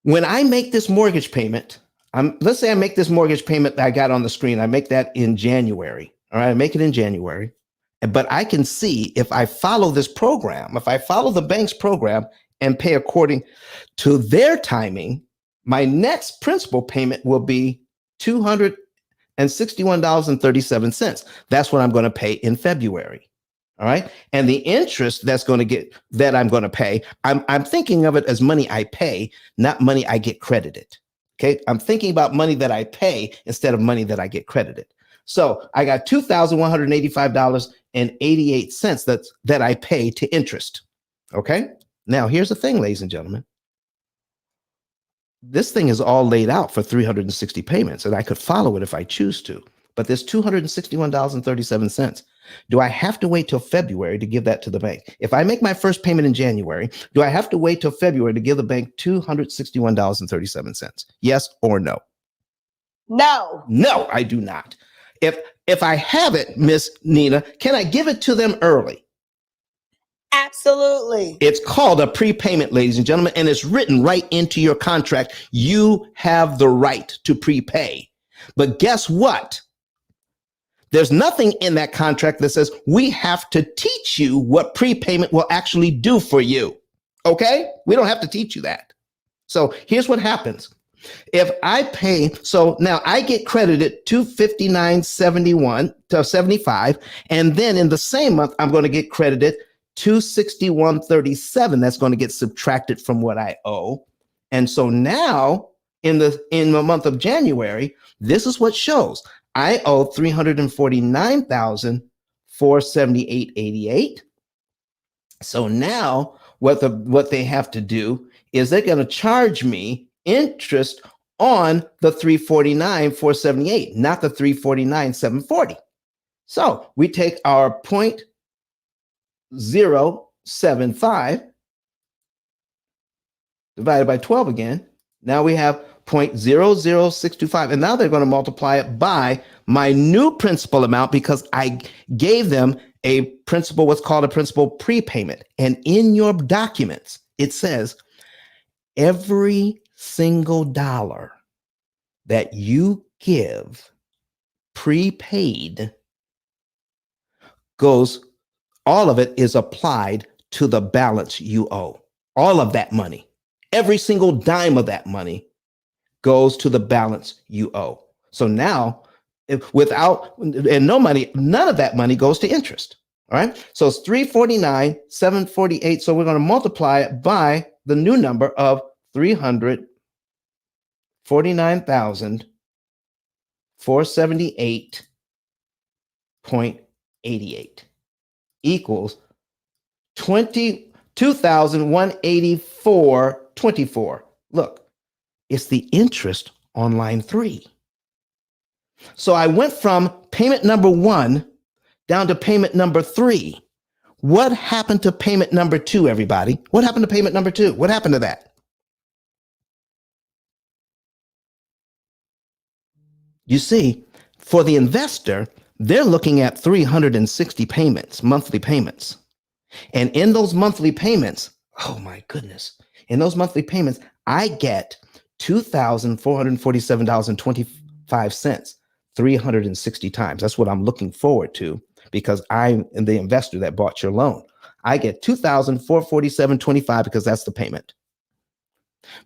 when I make this mortgage payment, let's say I make this mortgage payment that I got on the screen. I make that in January. All right. I make it in January. But I can see if I follow this program, if I follow the bank's program and pay according to their timing, my next principal payment will be $261.37. That's what I'm going to pay in February. All right. And the interest that I'm going to pay, I'm thinking of it as money I pay, not money I get credited. Okay. I'm thinking about money that I pay instead of money that I get credited. So I got $2,185.88 that I pay to interest. Okay. Now here's the thing, ladies and gentlemen. This thing is all laid out for 360 payments, and I could follow it if I choose to. But there's $261.37. Do I have to wait till February to give that to the bank? If I make my first payment in January, do I have to wait till February to give the bank $261.37? Yes or no? No. No, I do not. If I have it, Miss Nina, can I give it to them early? Absolutely. It's called a prepayment, ladies and gentlemen, and it's written right into your contract. You have the right to prepay. But guess what? There's nothing in that contract that says we have to teach you what prepayment will actually do for you. Okay? We don't have to teach you that. So here's what happens. If I pay, so now I get credited $259.71 to $75, and then in the same month, I'm going to get credited $261.37. That's going to get subtracted from what I owe. And so now in the month of January, this is what shows. I owe $349,478.88. So now what they have to do is they're going to charge me interest on the $349,478, not the $349,740. So we take our 0.075 divided by 12 again. Now we have 0.00625, and now they're going to multiply it by my new principal amount because I gave them a principal, what's called a principal prepayment. And in your documents, it says every single dollar that you give prepaid goes, all of it is applied to the balance you owe. All of that money, every single dime of that money goes to the balance you owe. So now, without and no money, none of that money goes to interest. All right. So it's 349, 748. So we're going to multiply it by the new number of 349,478.88 equals 22,184.24. Look, it's the interest on line 3. So I went from payment number 1 down to payment number 3. What happened to payment number 2, everybody? What happened to payment number 2? What happened to that? You see, for the investor, they're looking at 360 payments, monthly payments. And in those monthly payments, oh my goodness, in those monthly payments, I get $2,447.25, 360 times. That's what I'm looking forward to because I'm the investor that bought your loan. I get $2,447.25 because that's the payment.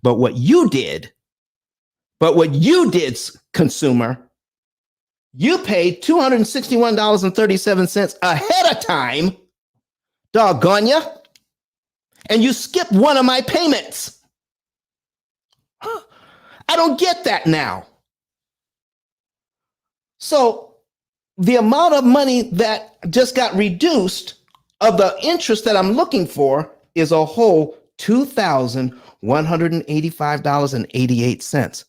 But what you did, consumer, you paid $261.37 ahead of time, doggone ya, and you skipped one of my payments. I don't get that now. So the amount of money that just got reduced of the interest that I'm looking for is a whole $2,185.88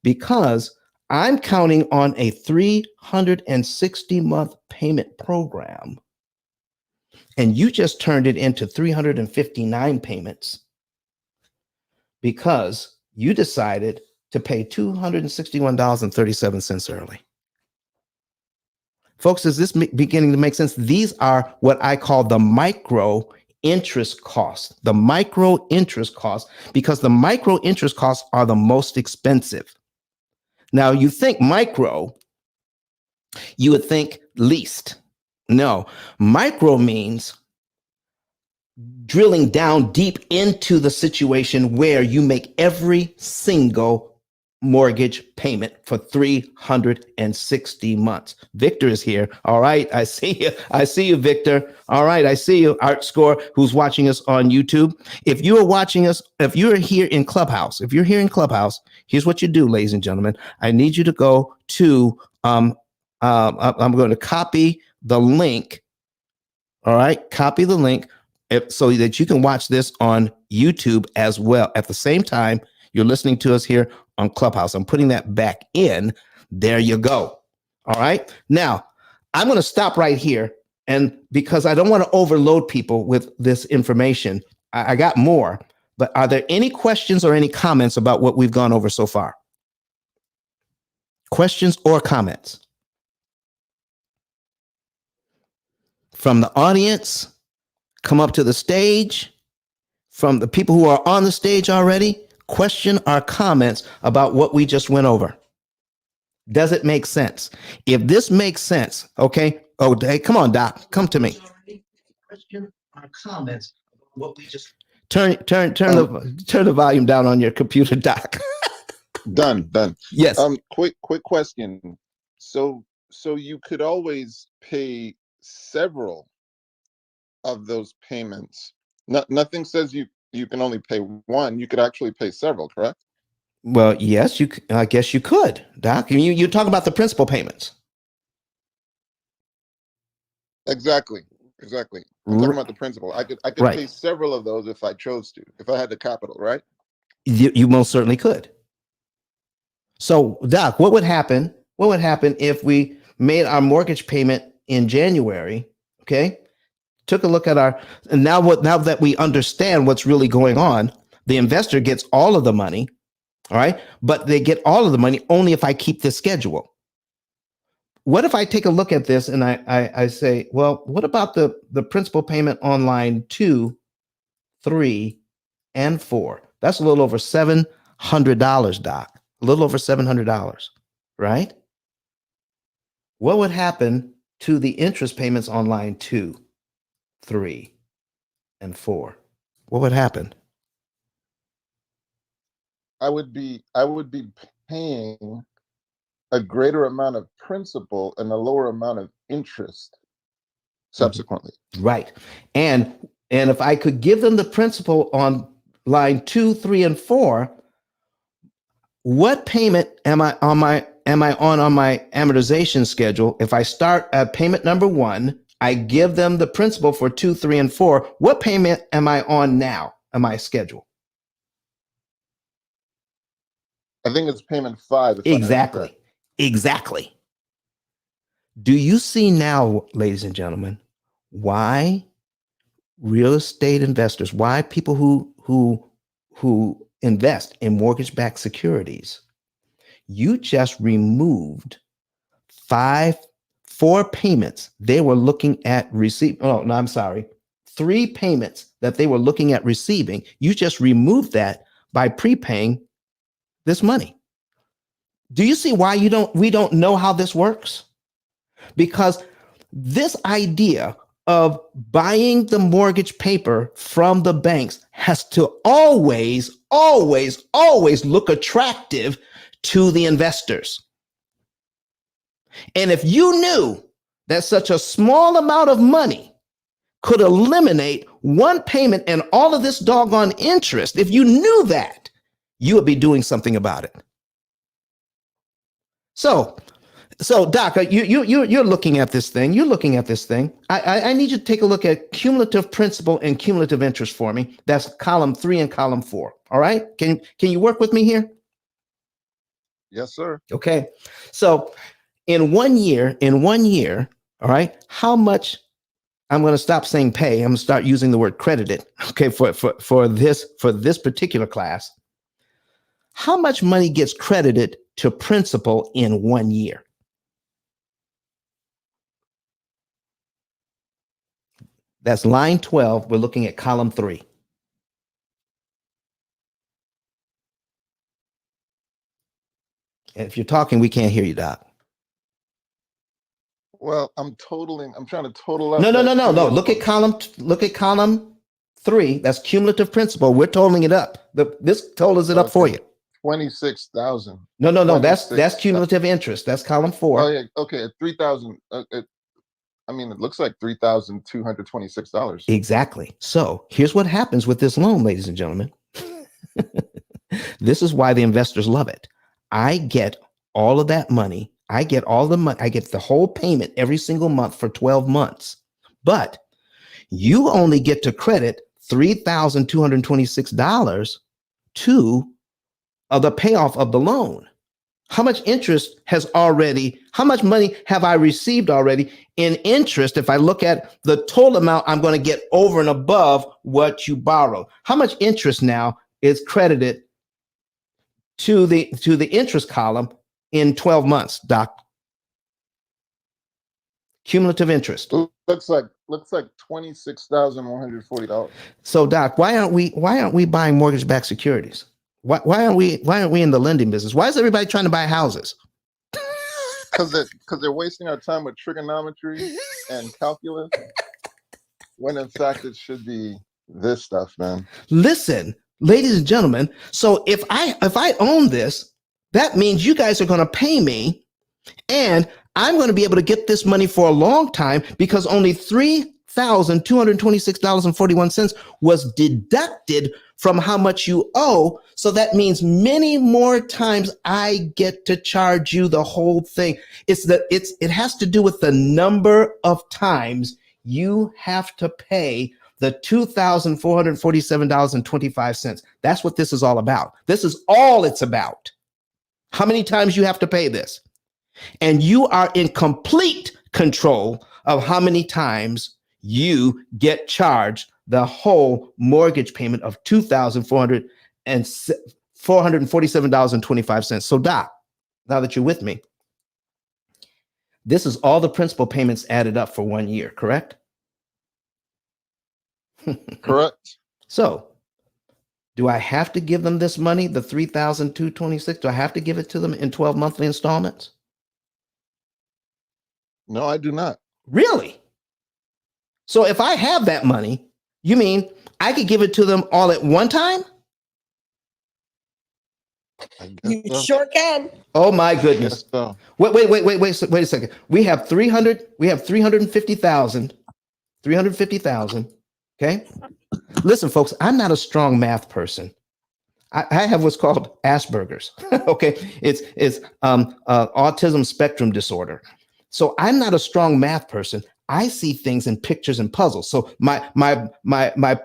because I'm counting on a 360-month payment program. And you just turned it into 359 payments because you decided to pay $261.37 early. Folks, is this beginning to make sense? These are what I call the micro interest costs, the micro interest costs, because the micro interest costs are the most expensive. Now, you think micro, you would think least. No, micro means drilling down deep into the situation where you make every single mortgage payment for 360 months. Victor is here. All right. I see you. I see you, Victor. All right. I see you, Art Score, who's watching us on YouTube. If you are watching us, if you're here in Clubhouse, here's what you do, ladies and gentlemen. I need you to go to, I'm going to copy the link. All right. Copy the link so that you can watch this on YouTube as well. At the same time, you're listening to us here on Clubhouse. I'm putting that back in. There you go. All right. Now, I'm going to stop right here. And because I don't want to overload people with this information, I got more. But are there any questions or any comments about what we've gone over so far? Questions or comments? From the audience, come up to the stage. From the people who are on the stage already, question or comments about what we just went over. Does it make sense? If this makes sense, okay. Oh, hey, come on, Doc, come to me. Question or comments about what we just turn the volume down on your computer, Doc. Done. Yes. Quick question. So you could always pay several of those payments. Nothing says you can only pay one. You could actually pay several, correct? Well, yes, I guess you could, Doc. You talk about the principal payments. Exactly. I'm talking about the principal. I could right. pay several of those if I chose to, if I had the capital, right? You most certainly could. So, Doc, what would happen? What would happen if we made our mortgage payment in January? Okay, took a look at and now that we understand what's really going on, the investor gets all of the money. All right, but they get all of the money only if I keep this schedule. What if I take a look at this and I say, well, what about the principal payment on line 2, 3, and 4? That's a little over $700, Doc. A a little over $700, right? What would happen to the interest payments on line 2, 3, and 4? What would happen? I would be paying a greater amount of principal and a lower amount of interest subsequently. Right. And if I could give them the principal on line 2, 3, and 4, what payment am I on my amortization schedule? If I start at payment number 1, I give them the principal for 2, 3, and 4. What payment am I on now on my schedule? I think it's payment 5. If Exactly. Exactly. Do you see now, ladies and gentlemen, why real estate investors, why people who invest in mortgage-backed securities, you just removed 4 payments they were looking at receive. Oh, no, I'm sorry. 3 payments that they were looking at receiving. You just removed that by prepaying this money. Do you see why we don't know how this works? Because this idea of buying the mortgage paper from the banks has to always, always, always look attractive to the investors. And if you knew that such a small amount of money could eliminate 1 payment and all of this doggone interest, if you knew that, you would be doing something about it. So Doc, you're looking at this thing. You're looking at this thing. I need you to take a look at cumulative principal and cumulative interest for me. That's column 3 and column 4. All right. Can you work with me here? Yes, sir. Okay. So in 1 year, all right, how much? I'm going to stop saying pay. I'm going to start using the word credited. Okay, for this particular class, how much money gets credited to principal in 1 year? That's line 12. We're looking at column 3. And if you're talking, we can't hear you, Doc. Well, I'm trying to total up. No. Look at column 3. That's cumulative principal. We're totaling it up. This totals it up for you. 26,000. No. That's cumulative interest. That's column 4. Oh yeah. Okay. At 3,000. It looks like $3,226. Exactly. So here's what happens with this loan, ladies and gentlemen. This is why the investors love it. I get all of that money. I get all the money. I get the whole payment every single month for 12 months. But you only get to credit $3,226 to the payoff of the loan. How much how much money have I received already in interest? If I look at the total amount, I'm going to get over and above what you borrowed. How much interest now is credited to the interest column in 12 months, Doc? Cumulative interest. Looks like $26,140. So, Doc, why aren't we buying mortgage-backed securities? Why aren't we in the lending business? Why is everybody trying to buy houses? Because they're wasting our time with trigonometry and calculus, when in fact it should be this stuff, man. Listen, ladies and gentlemen. So if I own this, that means you guys are going to pay me, and I'm going to be able to get this money for a long time because only $3,226.41 was deducted from how much you owe. So that means many more times I get to charge you the whole thing. It has to do with the number of times you have to pay the $2,447.25. That's what this is all about. This is all it's about. How many times you have to pay this? And you are in complete control of how many times you get charged the whole mortgage payment of $2,447.25. So, Doc, now that you're with me, this is all the principal payments added up for 1 year, correct? Correct. So, Do I have to give them this money, the $3,226? Do I have to give it to them in 12 monthly installments? No, I do not. Really? So if I have that money, you mean I could give it to them all at one time? I guess You so. sure can. Oh my I goodness. guess so. Wait a second. We have 350,000. 350,000. Okay. Listen, folks, I'm not a strong math person. I have what's called Asperger's. Okay. It's autism spectrum disorder. So I'm not a strong math person. I see things in pictures and puzzles. So my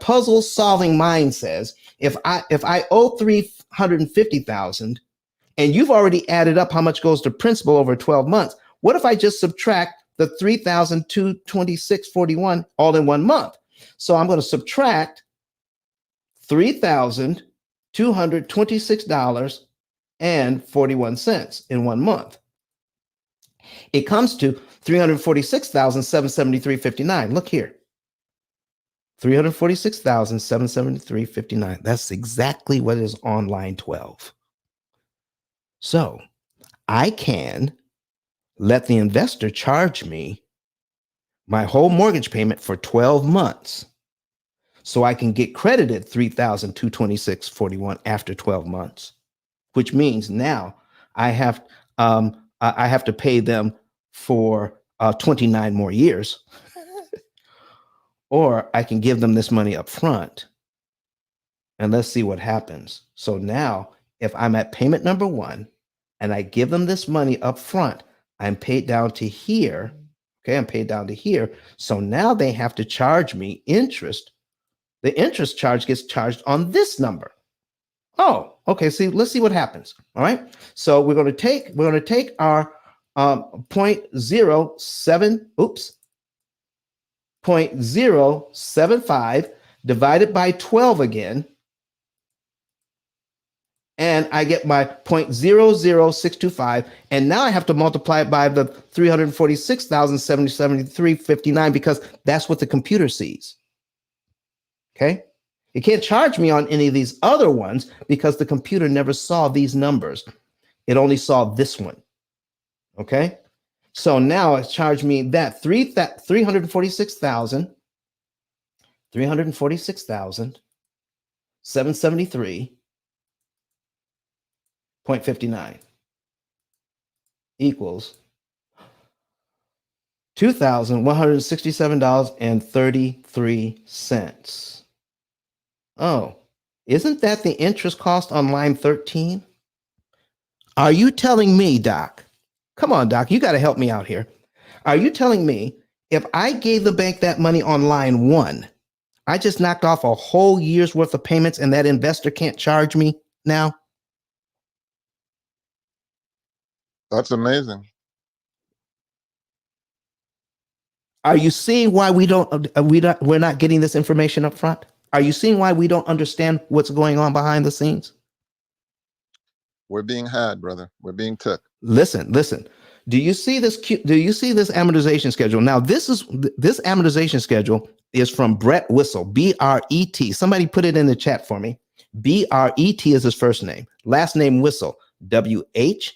puzzle solving mind says if I owe 350,000 and you've already added up how much goes to principal over 12 months, what if I just subtract the 3,226.41 all in one month? So I'm going to subtract $3,226.41 in 1 month. It comes to $346,773.59. Look here. $346,773.59. That's exactly what is on line 12. So I can let the investor charge me my whole mortgage payment for 12 months so I can get credited $3,226.41 after 12 months, which means now I have to pay them for 29 more years, or I can give them this money up front and let's see what happens. So now if I'm at payment number 1 and I give them this money up front, I'm paid down to here. Okay, I'm paid down to here. So now they have to charge me interest. The interest charge gets charged on this number. Oh, okay. See, let's see what happens. All right. So we're going to take our 0.075 divided by 12 again. And I get my 0.00625. And now I have to multiply it by the 346,773.59 because that's what the computer sees. Okay. It can't charge me on any of these other ones because the computer never saw these numbers. It only saw this one. Okay. So now it's charged me that 346,773.59 equals $2,167.33. Oh, isn't that the interest cost on line 13? Are you telling me, Doc? Come on, Doc, you got to help me out here. Are you telling me if I gave the bank that money on line 1, I just knocked off a whole year's worth of payments and that investor can't charge me now? That's amazing. Are you seeing why we're not getting this information up front? Are you seeing why we don't understand what's going on behind the scenes? We're being had, brother. We're being took. Listen. Do you see this amortization schedule? Now, this amortization schedule is from Brett Whistle, B-R-E-T. Somebody put it in the chat for me. B-R-E-T is his first name. Last name Whistle, W-H-I-S-S-E-L.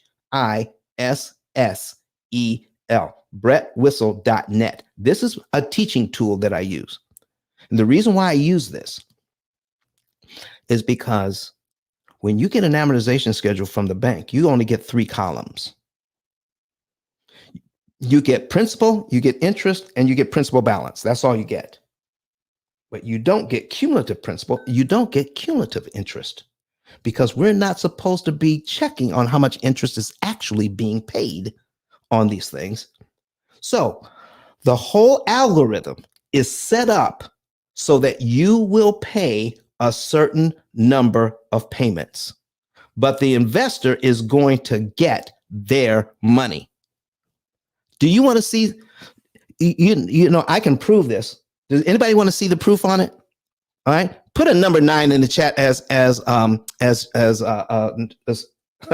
BrettWhistle.net. This is a teaching tool that I use. And the reason why I use this is because when you get an amortization schedule from the bank, you only get 3 columns. You get principal, you get interest, and you get principal balance. That's all you get. But you don't get cumulative principal. You don't get cumulative interest because we're not supposed to be checking on how much interest is actually being paid on these things. So the whole algorithm is set up so that you will pay a certain number of payments, but the investor is going to get their money. Do you want to see? You know, I can prove this. Does anybody want to see the proof on it? All right, put a number 9 in the chat as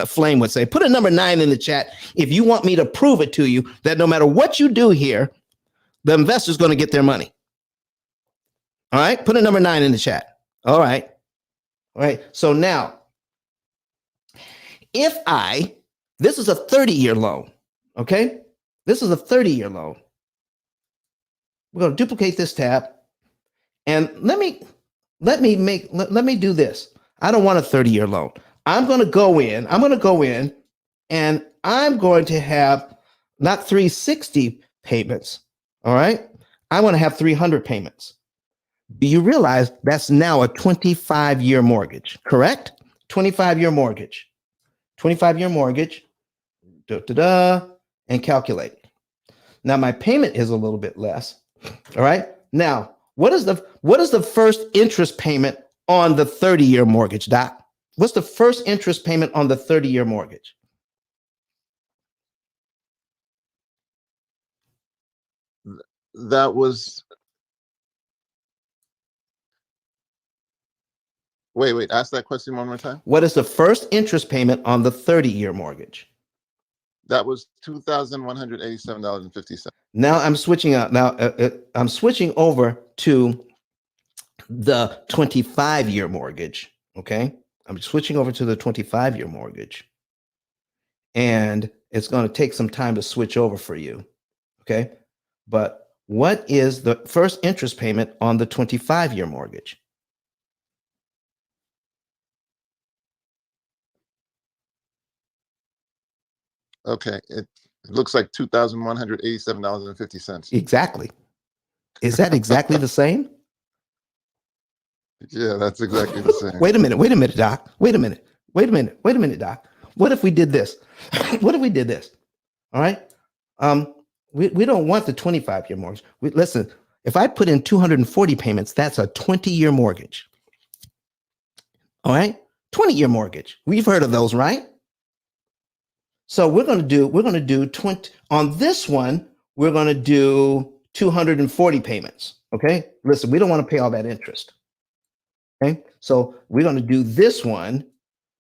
Flame would say. Put a number 9 in the chat if you want me to prove it to you that no matter what you do here, the investor's going to get their money. All right, put a number 9 in the chat. All right. All right. So now, this is a 30-year loan. Okay. This is a 30-year loan. We're going to duplicate this tab, and let me do this. I don't want a 30-year loan. I'm going to go in, and I'm going to have not 360 payments. All right. I want to have 300 payments. Do you realize that's now a 25-year mortgage, correct? 25-year mortgage. 25-year mortgage. And calculate. Now my payment is a little bit less. All right. Now, what is the first interest payment on the 30-year mortgage, Doc? What's the first interest payment on the 30-year mortgage? That was, wait, ask that question one more time. What is the first interest payment on the 30-year mortgage? That was $2,187.50. Now I'm switching out. Now I'm switching over to the 25-year mortgage. Okay. I'm switching over to the 25-year mortgage. And it's going to take some time to switch over for you. Okay. But what is the first interest payment on the 25-year mortgage? Okay. It looks like $2,187.50. Exactly. Is that exactly the same? Yeah, that's exactly the same. Wait a minute, Doc. Wait a minute, Doc. What if we did this? What if we did this? All right. We don't want the 25-year mortgage. Listen, if I put in 240 payments, that's a 20-year mortgage. All right. 20-year mortgage. We've heard of those, right? So we're going to do 20 on this one. We're going to do 240 payments. Okay. Listen, we don't want to pay all that interest. Okay. So we're going to do this one.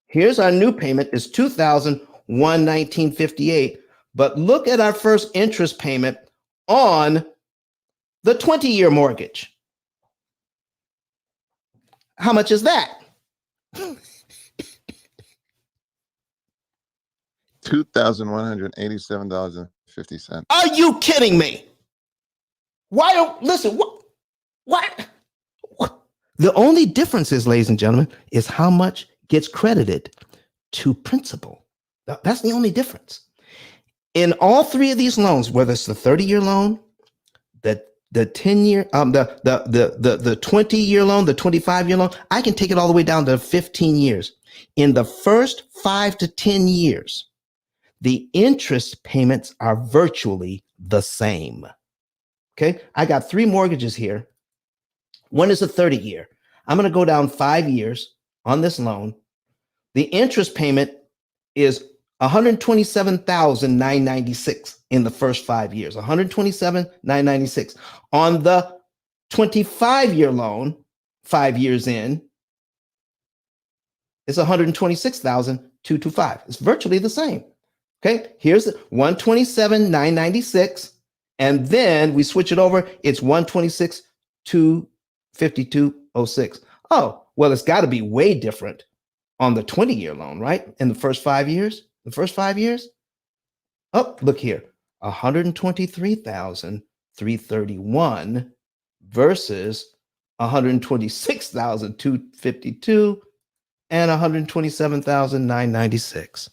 Here's our new payment is $2,119.58. But look at our first interest payment on the 20-year mortgage. How much is that? $2,187.50. Are you kidding me? Listen, what? The only difference is, ladies and gentlemen, is how much gets credited to principal. That's the only difference. In all three of these loans, whether it's the 30-year loan, the 10-year, the 20-year loan, the 25-year loan, I can take it all the way down to 15 years. In the first 5 to 10 years, the interest payments are virtually the same. Okay, I got 3 mortgages here. One is a 30-year. I'm going to go down 5 years on this loan. The interest payment is $127,996 in the first 5 years. $127,996 on the 25-year loan. 5 years in, it's $126,225. It's virtually the same. Okay, here's $127,996, and then we switch it over. It's $126,252.06. Oh, well, it's got to be way different on the 20-year loan, right? In the first 5 years. Oh, look here, $123,331 versus $126,252 and $127,996.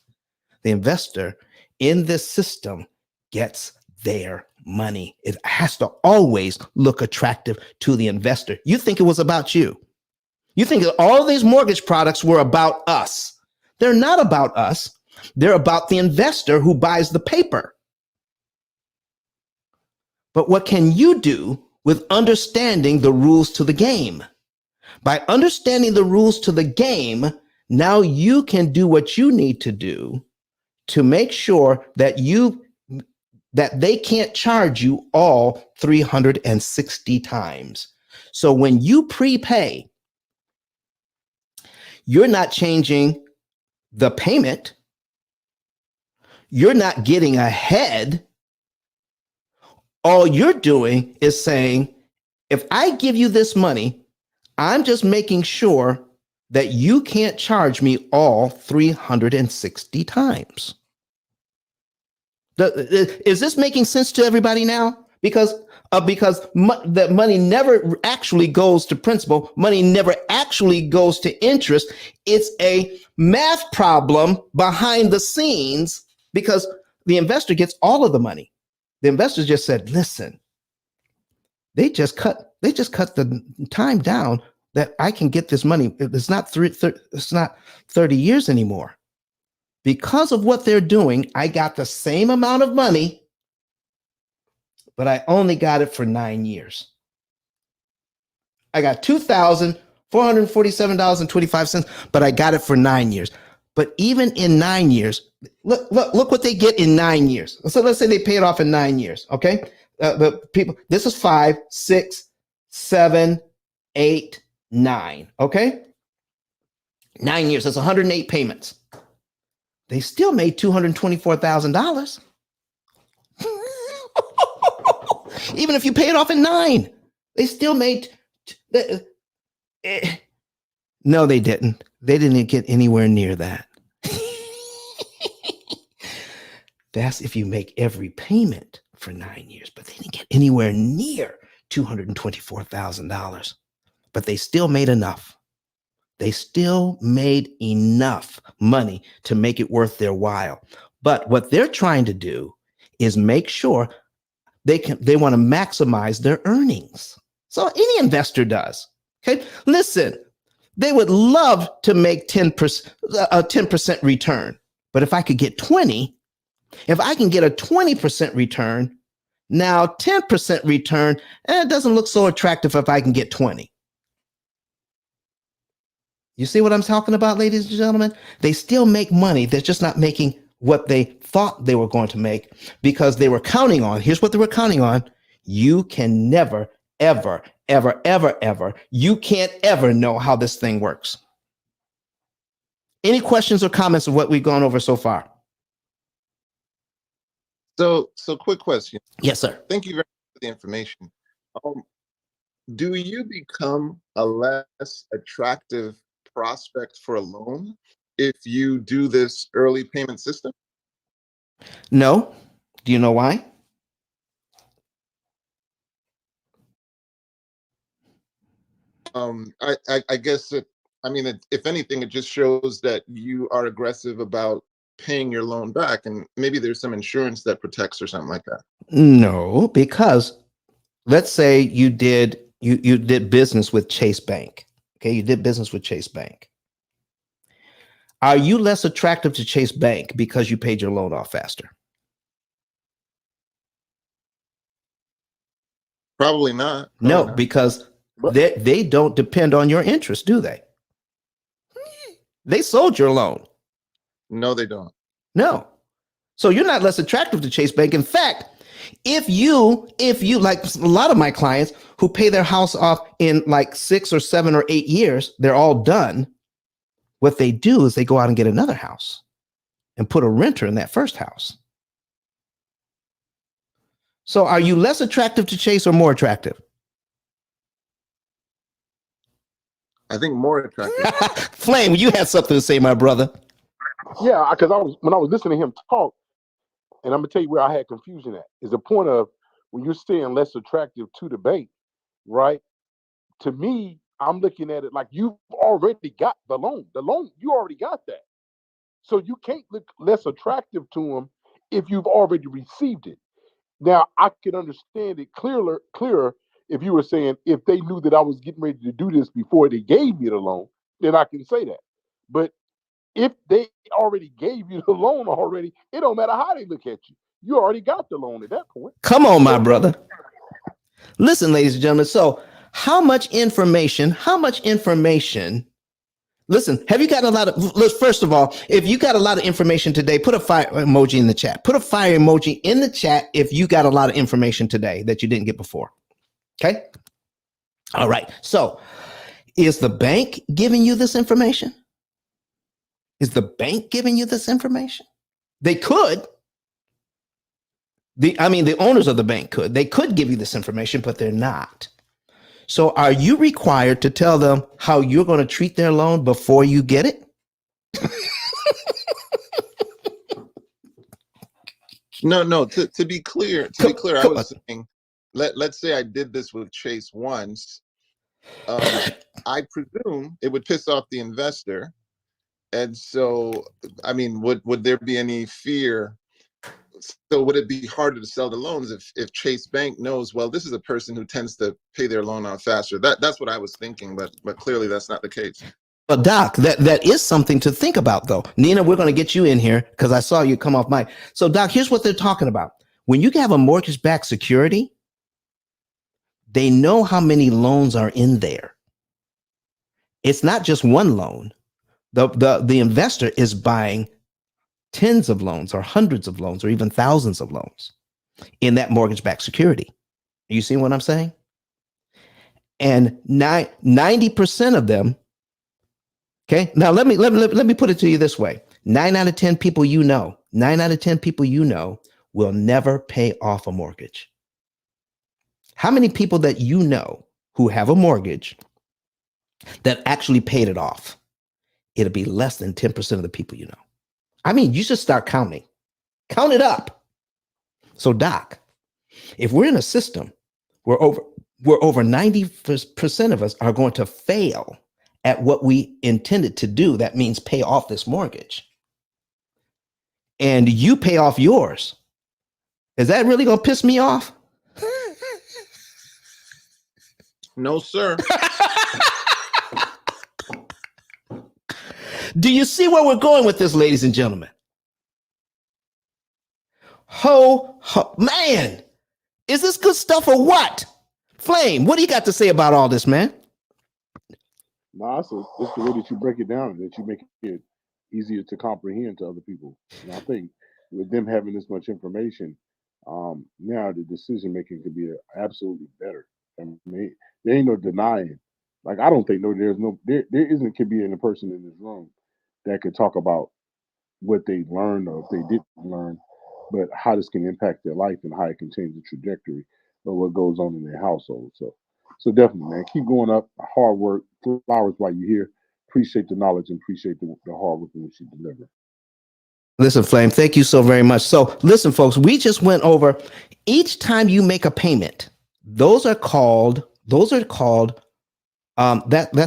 The investor in this system gets their money. It has to always look attractive to the investor. You think it was about you. You think that all these mortgage products were about us. They're not about us. They're about the investor who buys the paper. But what can you do with understanding the rules to the game? By understanding the rules to the game, now you can do what you need to do to make sure that they can't charge you all 360 times. So when you prepay, you're not changing the payment. You're not getting ahead. All you're doing is saying, if I give you this money, I'm just making sure that you can't charge me all 360 times. Is this making sense to everybody now? Because that money never actually goes to principal. Money never actually goes to interest. It's a math problem behind the scenes because the investor gets all of the money. The investors just said, listen, they just cut the time down that I can get this money. It's not 30 years anymore. Because of what they're doing, I got the same amount of money, but I only got it for 9 years. I got $2,447.25, but I got it for 9 years. But even in 9 years, look what they get in 9 years. So let's say they pay it off in 9 years. Okay, the people. This is 5, 6, 7, 8, 9. Okay, 9 years. That's 108 payments. They still made $224,000. Even if you pay it off in 9, they still made. No, they didn't. They didn't get anywhere near that. That's if you make every payment for 9 years, but they didn't get anywhere near $224,000. But they still made enough. They still made enough money to make it worth their while. But what they're trying to do is make sure they want to maximize their earnings. So any investor does. Okay, listen, they would love to make 10% a 10% return. But if I could get 20, if I can get a 20% return, now 10% return, it doesn't look so attractive if I can get 20. You see what I'm talking about, ladies and gentlemen? They still make money. They're just not making what they thought they were going to make because they were counting on, here's what they were counting on. You can never, ever, ever, ever, ever, you can't ever know how this thing works. Any questions or comments of what we've gone over so far? So quick question. Yes, sir. Thank you very much for the information. Do you become a less attractive prospect for a loan if you do this early payment system? No. Do you know why? I guess if anything, it just shows that you are aggressive about paying your loan back, and maybe there's some insurance that protects or something like that. No, because let's say you did business with Chase Bank. Okay, you did business with Chase Bank. Are you less attractive to Chase Bank because you paid your loan off faster? Probably not. No, because they don't depend on your interest, do they? They sold your loan. No, they don't. No. So you're not less attractive to Chase Bank. In fact, if you like a lot of my clients who pay their house off in like 6 or 7 or 8 years, they're all done. What they do is they go out and get another house and put a renter in that first house. So are you less attractive to Chase or more attractive? I think more attractive. Flame, you had something to say, my brother. Yeah, because when I was listening to him talk, and I'm gonna tell you where I had confusion at is the point of when you're saying less attractive to the bank, right? To me, I'm looking at it like you've already got the loan. The loan, you already got that. So you can't look less attractive to them if you've already received it. Now I can understand it clearer if you were saying if they knew that I was getting ready to do this before they gave me the loan, then I can say that. But if they already gave you the loan already, it don't matter how they look at you. You already got the loan at that point. Come on, my brother. Listen, ladies and gentlemen. So how much information? Listen, have you got a lot of, first of all, if you got a lot of information today, put a fire emoji in the chat. Put a fire emoji in the chat if you got a lot of information today that you didn't get before. Okay. All right. So is the bank giving you this information? Is the bank giving you this information? They could. The owners of the bank could. They could give you this information, but they're not. So are you required to tell them how you're going to treat their loan before you get it? No. To be clear, I was saying, let's say I did this with Chase once. I presume it would piss off the investor, and so I mean, would there be any fear? So would it be harder to sell the loans if Chase Bank knows, well, this is a person who tends to pay their loan off faster? That's what I was thinking, but clearly that's not the case. Well, Doc, that is something to think about, though. Nina, we're going to get you in here because I saw you come off mic. So, Doc, here's what they're talking about. When you have a mortgage-backed security, they know how many loans are in there. It's not just one loan. The investor is buying tens of loans or hundreds of loans or even thousands of loans in that mortgage-backed security. You see what I'm saying? And 90% of them. Okay. Now let me put it to you this way. 9 out of 10 people you know will never pay off a mortgage. How many people that you know who have a mortgage that actually paid it off? It'll be less than 10% of the people you know. I mean, you should start counting. Count it up. So, Doc, if we're in a system where over 90% of us are going to fail at what we intended to do, that means pay off this mortgage, and you pay off yours, is that really going to piss me off? No, sir. Do you see where we're going with this, ladies and gentlemen? Man, is this good stuff or what? Flame, what do you got to say about all this, man? No, it's the way that you break it down and that you make it easier to comprehend to other people. And I think with them having this much information, now the decision making could be absolutely better. I mean, there ain't no denying. Like I don't think there isn't could be any person in this room that could talk about what they learned or if they didn't learn, but how this can impact their life and how it can change the trajectory of what goes on in their household. So definitely, man, keep going up. Hard work, flowers while you're here. Appreciate the knowledge and appreciate the hard work in which you deliver. Listen, Flame, thank you so very much. So listen, folks, we just went over each time you make a payment. Those are called that's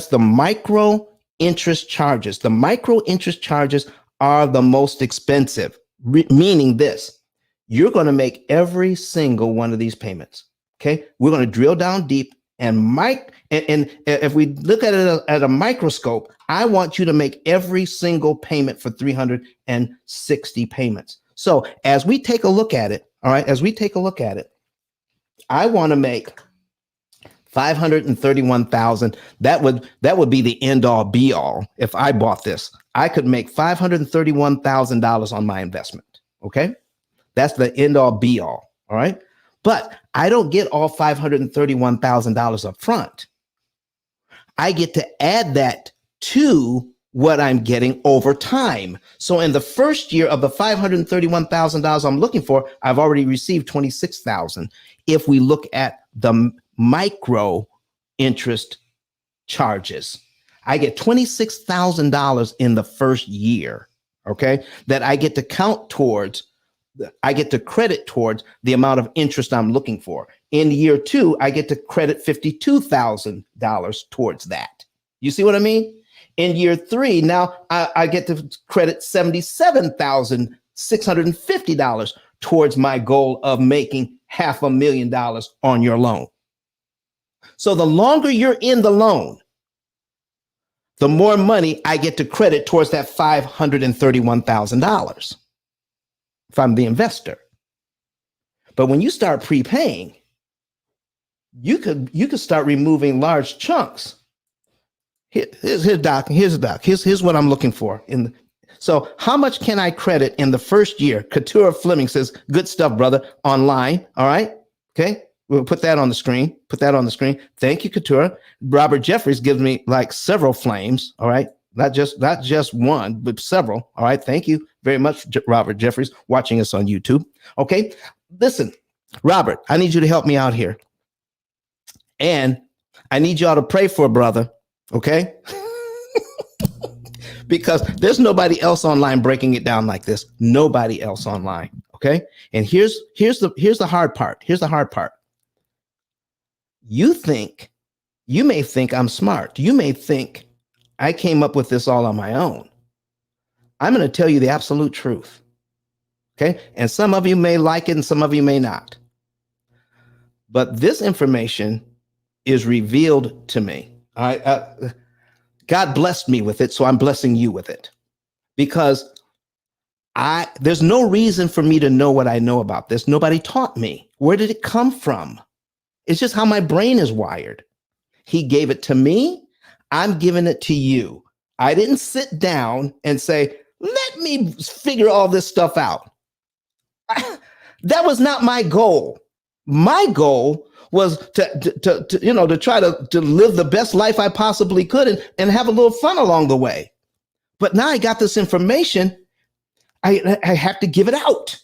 the micro interest charges. The micro interest charges are the most expensive, meaning this: you're going to make every single one of these payments. Okay, we're going to drill down deep and if we look at it at a microscope, I want you to make every single payment for 360 payments. So as we take a look at it, all right, I want to make 531,000. That would be the end all be all. If I bought this, I could make $531,000 on my investment. Okay, that's the end all be all. All right, but I don't get all $531,000 up front. I get to add that to what I'm getting over time. So in the first year of the $531,000 I'm looking for, I've already received $26,000. If we look at the micro interest charges, I get $26,000 in the first year, okay, that I get to count towards. I get to credit towards the amount of interest I'm looking for. In year 2, I get to credit $52,000 towards that. You see what I mean? In year 3, now I get to credit $77,650 towards my goal of making $500,000 on your loan. So the longer you're in the loan, the more money I get to credit towards that $531,000 if I'm the investor. But when you start prepaying, you could start removing large chunks. Here's Doc. Here's what I'm looking for. So how much can I credit in the first year? Katura Fleming says, good stuff, brother, online. All right. Okay. We'll put that on the screen. Thank you, Katura. Robert Jeffries gives me like several flames. All right. Not just one, but several. All right. Thank you very much, Robert Jeffries, watching us on YouTube. Okay. Listen, Robert, I need you to help me out here. And I need y'all to pray for a brother, okay? Because there's nobody else online breaking it down like this. Nobody else online, okay? And here's the hard part. Here's the hard part. You may think I'm smart. You may think I came up with this all on my own. I'm going to tell you the absolute truth. Okay? And some of you may like it and some of you may not. But this information is revealed to me. All right? God blessed me with it, so I'm blessing you with it. Because there's no reason for me to know what I know about this. Nobody taught me. Where did it come from? It's just how my brain is wired. He gave it to me. I'm giving it to you. I didn't sit down and say, let me figure all this stuff out. That was not my goal. My goal was to try to live the best life I possibly could and have a little fun along the way. But now I got this information. I have to give it out.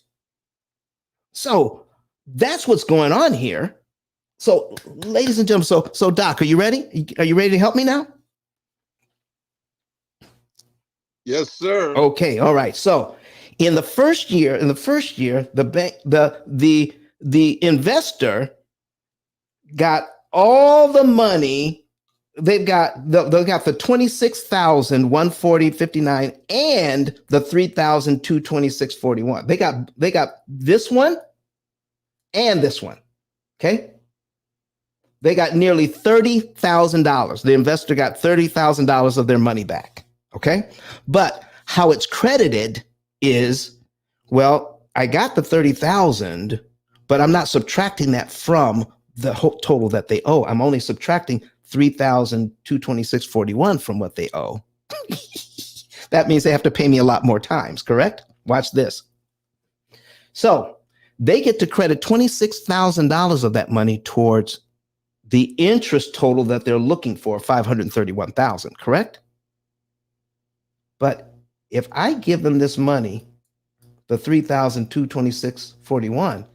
So that's what's going on here. So, ladies and gentlemen, so Doc, are you ready? Are you ready to help me now? Yes, sir. Okay, all right. So, in the first year, the bank, the investor got all the money. They've got the 26,140.59 and the 3,226.41. They got this one and this one. Okay. They got nearly $30,000. The investor got $30,000 of their money back. Okay. But how it's credited is, well, I got the 30,000, but I'm not subtracting that from the whole total that they owe. I'm only subtracting 3,226.41 from what they owe. That means they have to pay me a lot more times, correct? Watch this. So they get to credit $26,000 of that money towards the interest total that they're looking for, $531,000, correct? But if I give them this money, the $3,226.41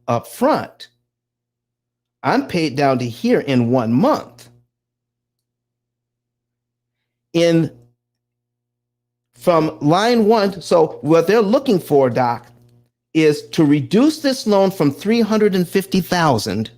up front, I'm paid down to here in 1 month. From line one, so what they're looking for, Doc, is to reduce this loan from $350,000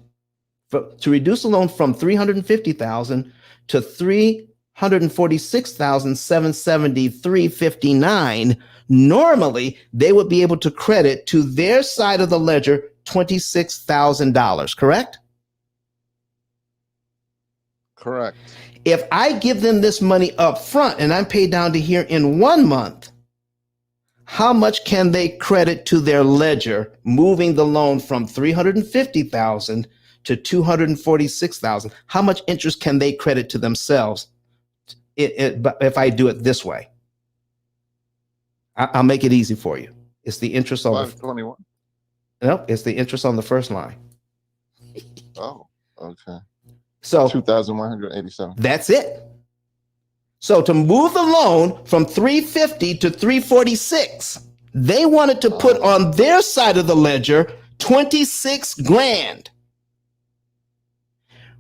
to $346,773.59. Normally, they would be able to credit to their side of the ledger $26,000, correct? Correct. If I give them this money up front and I'm paid down to here in 1 month, how much can they credit to their ledger, moving the loan from $350,000 to $246,000? How much interest can they credit to themselves if I do it this way? I'll make it easy for you. It's the interest on 521. Nope, it's the interest on the first line. Oh, okay. So 2,187. That's it. So to move the loan from 350 to 346, they wanted to put on their side of the ledger 26 grand.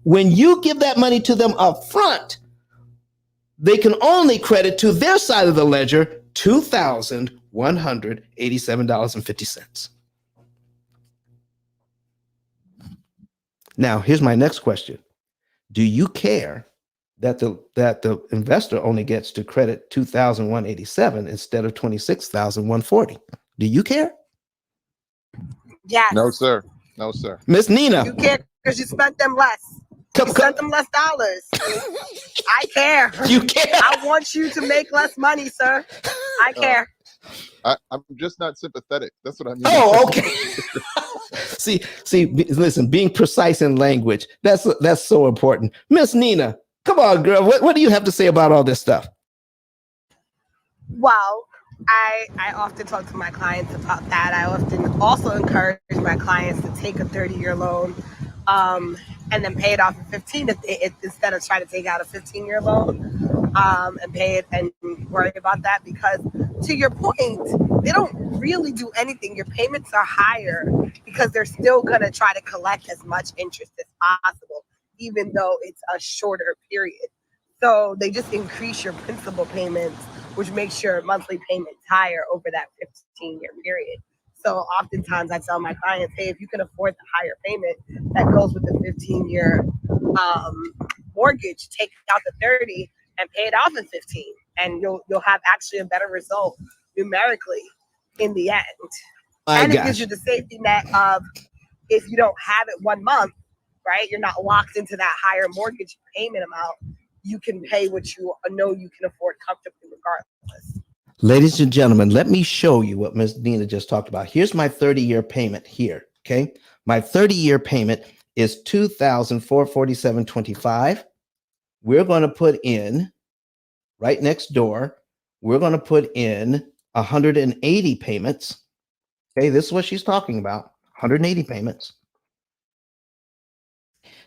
When you give that money to them up front, they can only credit to their side of the ledger $2,187.50. Now, here's my next question. Do you care that the investor only gets to credit $2,187 instead of $26,140? Do you care? Yes. No, sir. No, sir. Miss Nina. You care because you spent them less. You spent them less dollars. I care. You care? I want you to make less money, sir. I care. I'm just not sympathetic. That's what I mean. Oh, okay. see, listen, being precise in language, that's so important. Miss Nina, come on, girl. What do you have to say about all this stuff? Well, I often talk to my clients about that. I often also encourage my clients to take a 30-year loan and then pay it off in 15 instead of trying to take out a 15-year loan and pay it and worry about that, because to your point, they don't really do anything. Your payments are higher because they're still going to try to collect as much interest as possible, even though it's a shorter period. So they just increase your principal payments, which makes your monthly payments higher over that 15-year period. So oftentimes I tell my clients, hey, if you can afford the higher payment that goes with the 15-year mortgage, take out the 30 and pay it off in 15, and you'll have actually a better result numerically in the end. And it gives you the safety net of, if you don't have it 1 month, right, you're not locked into that higher mortgage payment amount. You can pay what you know you can afford comfortably regardless. Ladies and gentlemen, let me show you what Ms. Nina just talked about. Here's my 30-year payment here, okay? My 30-year payment is $2,447.25. We're going to put in, right next door, we're going to put in 180 payments. Okay, this is what she's talking about, 180 payments.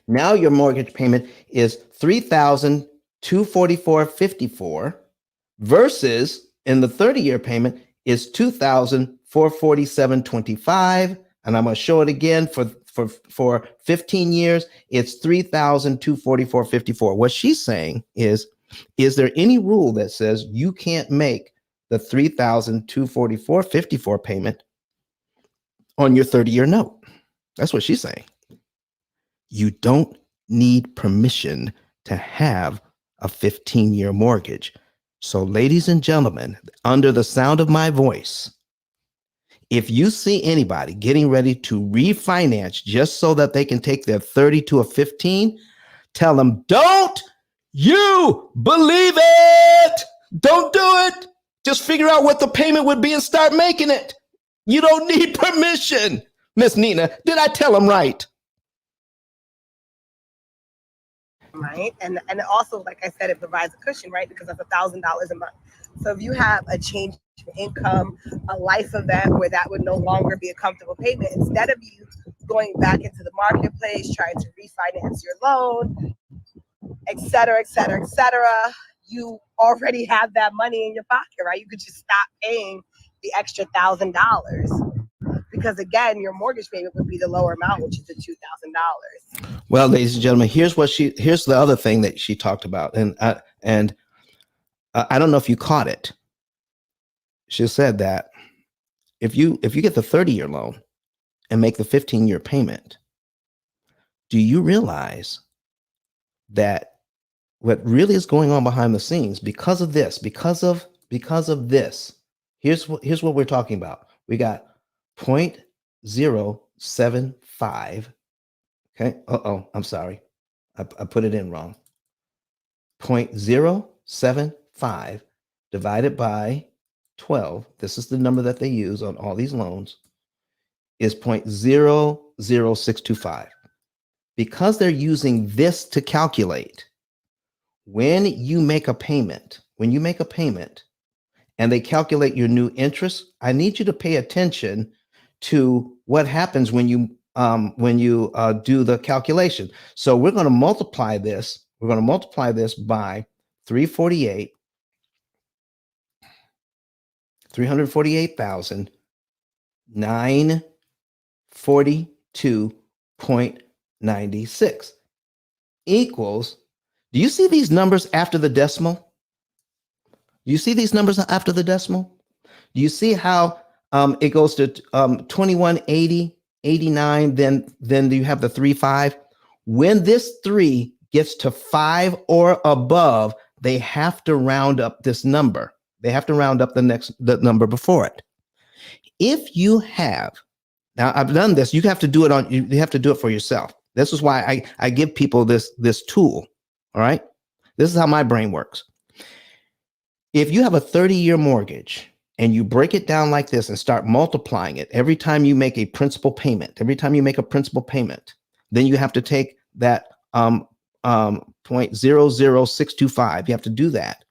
Now your mortgage payment is $3,244.54 versus in the 30-year payment is $2,447.25. And I'm going to show it again for 15 years. It's $3,244.54. What she's saying is there any rule that says you can't make the $3,244.54 payment on your 30-year note? That's what she's saying. You don't need permission to have a 15-year mortgage. So, ladies and gentlemen, under the sound of my voice, if you see anybody getting ready to refinance just so that they can take their 30 to a 15, tell them, don't you believe it? Don't do it. Just figure out what the payment would be and start making it. You don't need permission. Miss Nina, did I tell them right? Right. And also, like I said, it provides a cushion, right? Because that's $1,000 a month. So if you have a change in income, a life event where that would no longer be a comfortable payment, instead of you going back into the marketplace, trying to refinance your loan, et cetera, et cetera, et cetera, you already have that money in your pocket, right? You could just stop paying the extra $1,000. Because again, your mortgage payment would be the lower amount, which is the $2,000. Well, ladies and gentlemen, here's the other thing that she talked about, and I don't know if you caught it. She said that if you get the 30-year loan and make the 15-year payment, do you realize that what really is going on behind the scenes because of this? Here's what we're talking about. We got 0.075. Okay. I'm sorry. I put it in wrong. 0.075 divided by 12. This is the number that they use on all these loans, is 0.00625. Because they're using this to calculate, when you make a payment and they calculate your new interest, I need you to pay attention to what happens when you do the calculation. So we're going to multiply this. We're going to multiply this by 342.96 equals, do you see these numbers after the decimal? Do you see these numbers after the decimal? Do you see how it goes to 2180, 89, then you have the 35? When this 3 gets to 5 or above, they have to round up this number. They have to round up the number before it. If you have, now I've done this, you have to do it for yourself. This is why I give people this tool. All right. This is how my brain works. If you have a 30-year mortgage and you break it down like this and start multiplying it every time you make a principal payment, then you have to take that 0.00625. You have to do that.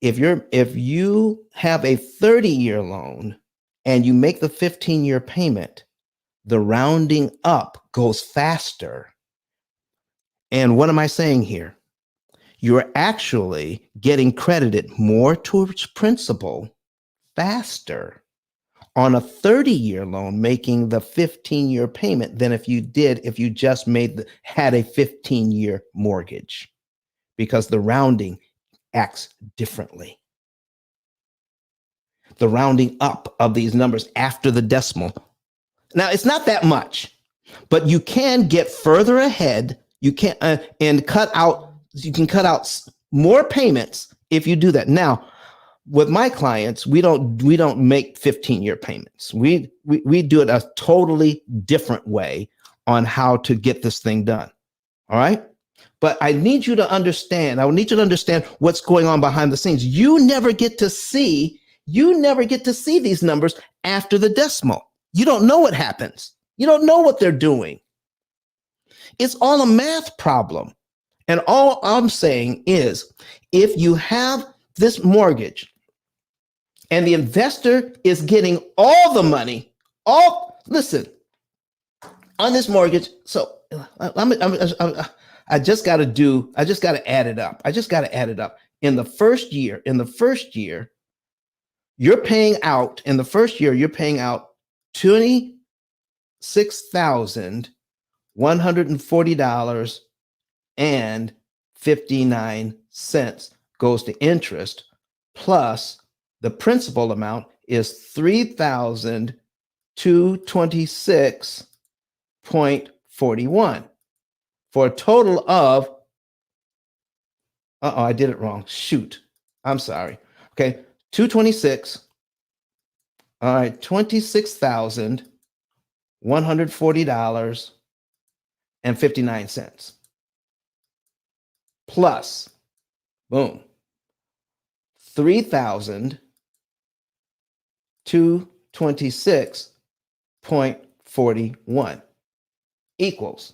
If you have a 30-year loan and you make the 15-year payment, the rounding up goes faster. And what am I saying here? You're actually getting credited more towards principal faster on a 30-year loan making the 15-year payment than if you just had a 15-year mortgage, because the rounding acts differently. The rounding up of these numbers after the decimal. Now, it's not that much, but you can get further ahead. You can cut out more payments if you do that. Now, with my clients, we don't make 15-year payments. We do it a totally different way on how to get this thing done. All right? But I need you to understand what's going on behind the scenes. You never get to see these numbers after the decimal. You don't know what happens. You don't know what they're doing. It's all a math problem. And all I'm saying is, if you have this mortgage and the investor is getting all the money, listen, on this mortgage. So I just got to add it up. In the first year, you're paying out $26,140.59 goes to interest, plus the principal amount is $3,226.41 for a total of, I did it wrong. Shoot. I'm sorry. Okay. 226. All right. $26,140.59 plus, boom, $3,226.41 equals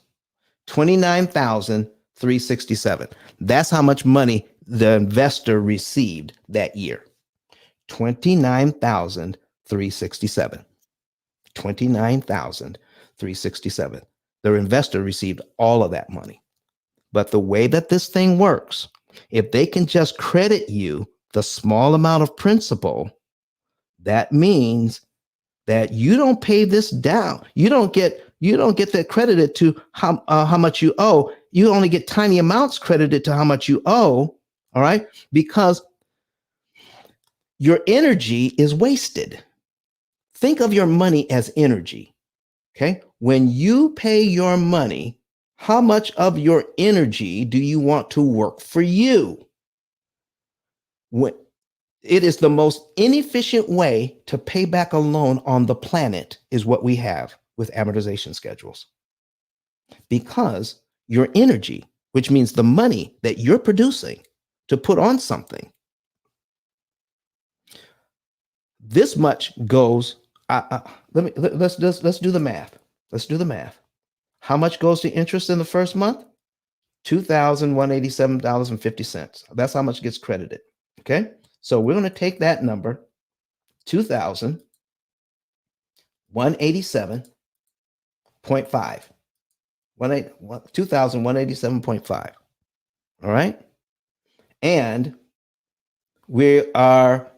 $29,367. That's how much money the investor received that year. $29,367. $29,367. The investor received all of that money. But the way that this thing works, if they can just credit you the small amount of principal, that means that you don't pay this down. You don't get that credited to how much you owe. You only get tiny amounts credited to how much you owe. All right, because your energy is wasted. Think of your money as energy. Okay, when you pay your money, how much of your energy do you want to work for you? It is the most inefficient way to pay back a loan on the planet is what we have with amortization schedules. Because your energy, which means the money that you're producing to put on something, this much goes, let's do the math. Let's do the math. How much goes to interest in the first month? $2,187.50. That's how much gets credited. Okay. So we're going to take that number, 2,187.5. 2,187.5. All right. And we're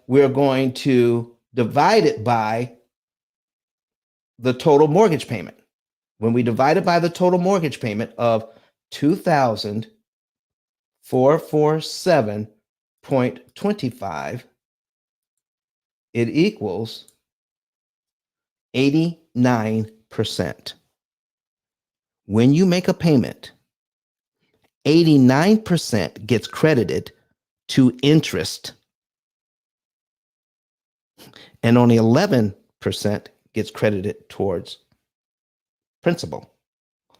going to divide it by the total mortgage payment. When we divide it by the total mortgage payment of $2,447.25, it equals 89%. When you make a payment, 89% gets credited to interest, and only 11% gets credited towards principal.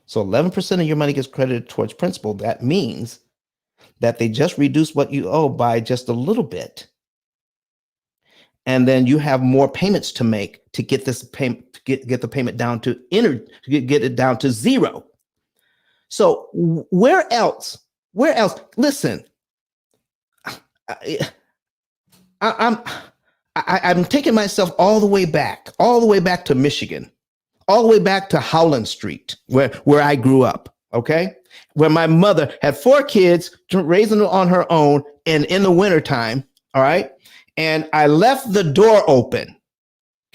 So 11% of your money gets credited towards principal. That means that they just reduce what you owe by just a little bit. And then you have more payments to make to get this payment, to get the payment down to get it down to zero. So where else? Listen, I'm taking myself all the way back to Michigan, all the way back to Howland Street, where I grew up. Okay, where my mother had 4 kids, raising them on her own, and in the wintertime. All right, and I left the door open.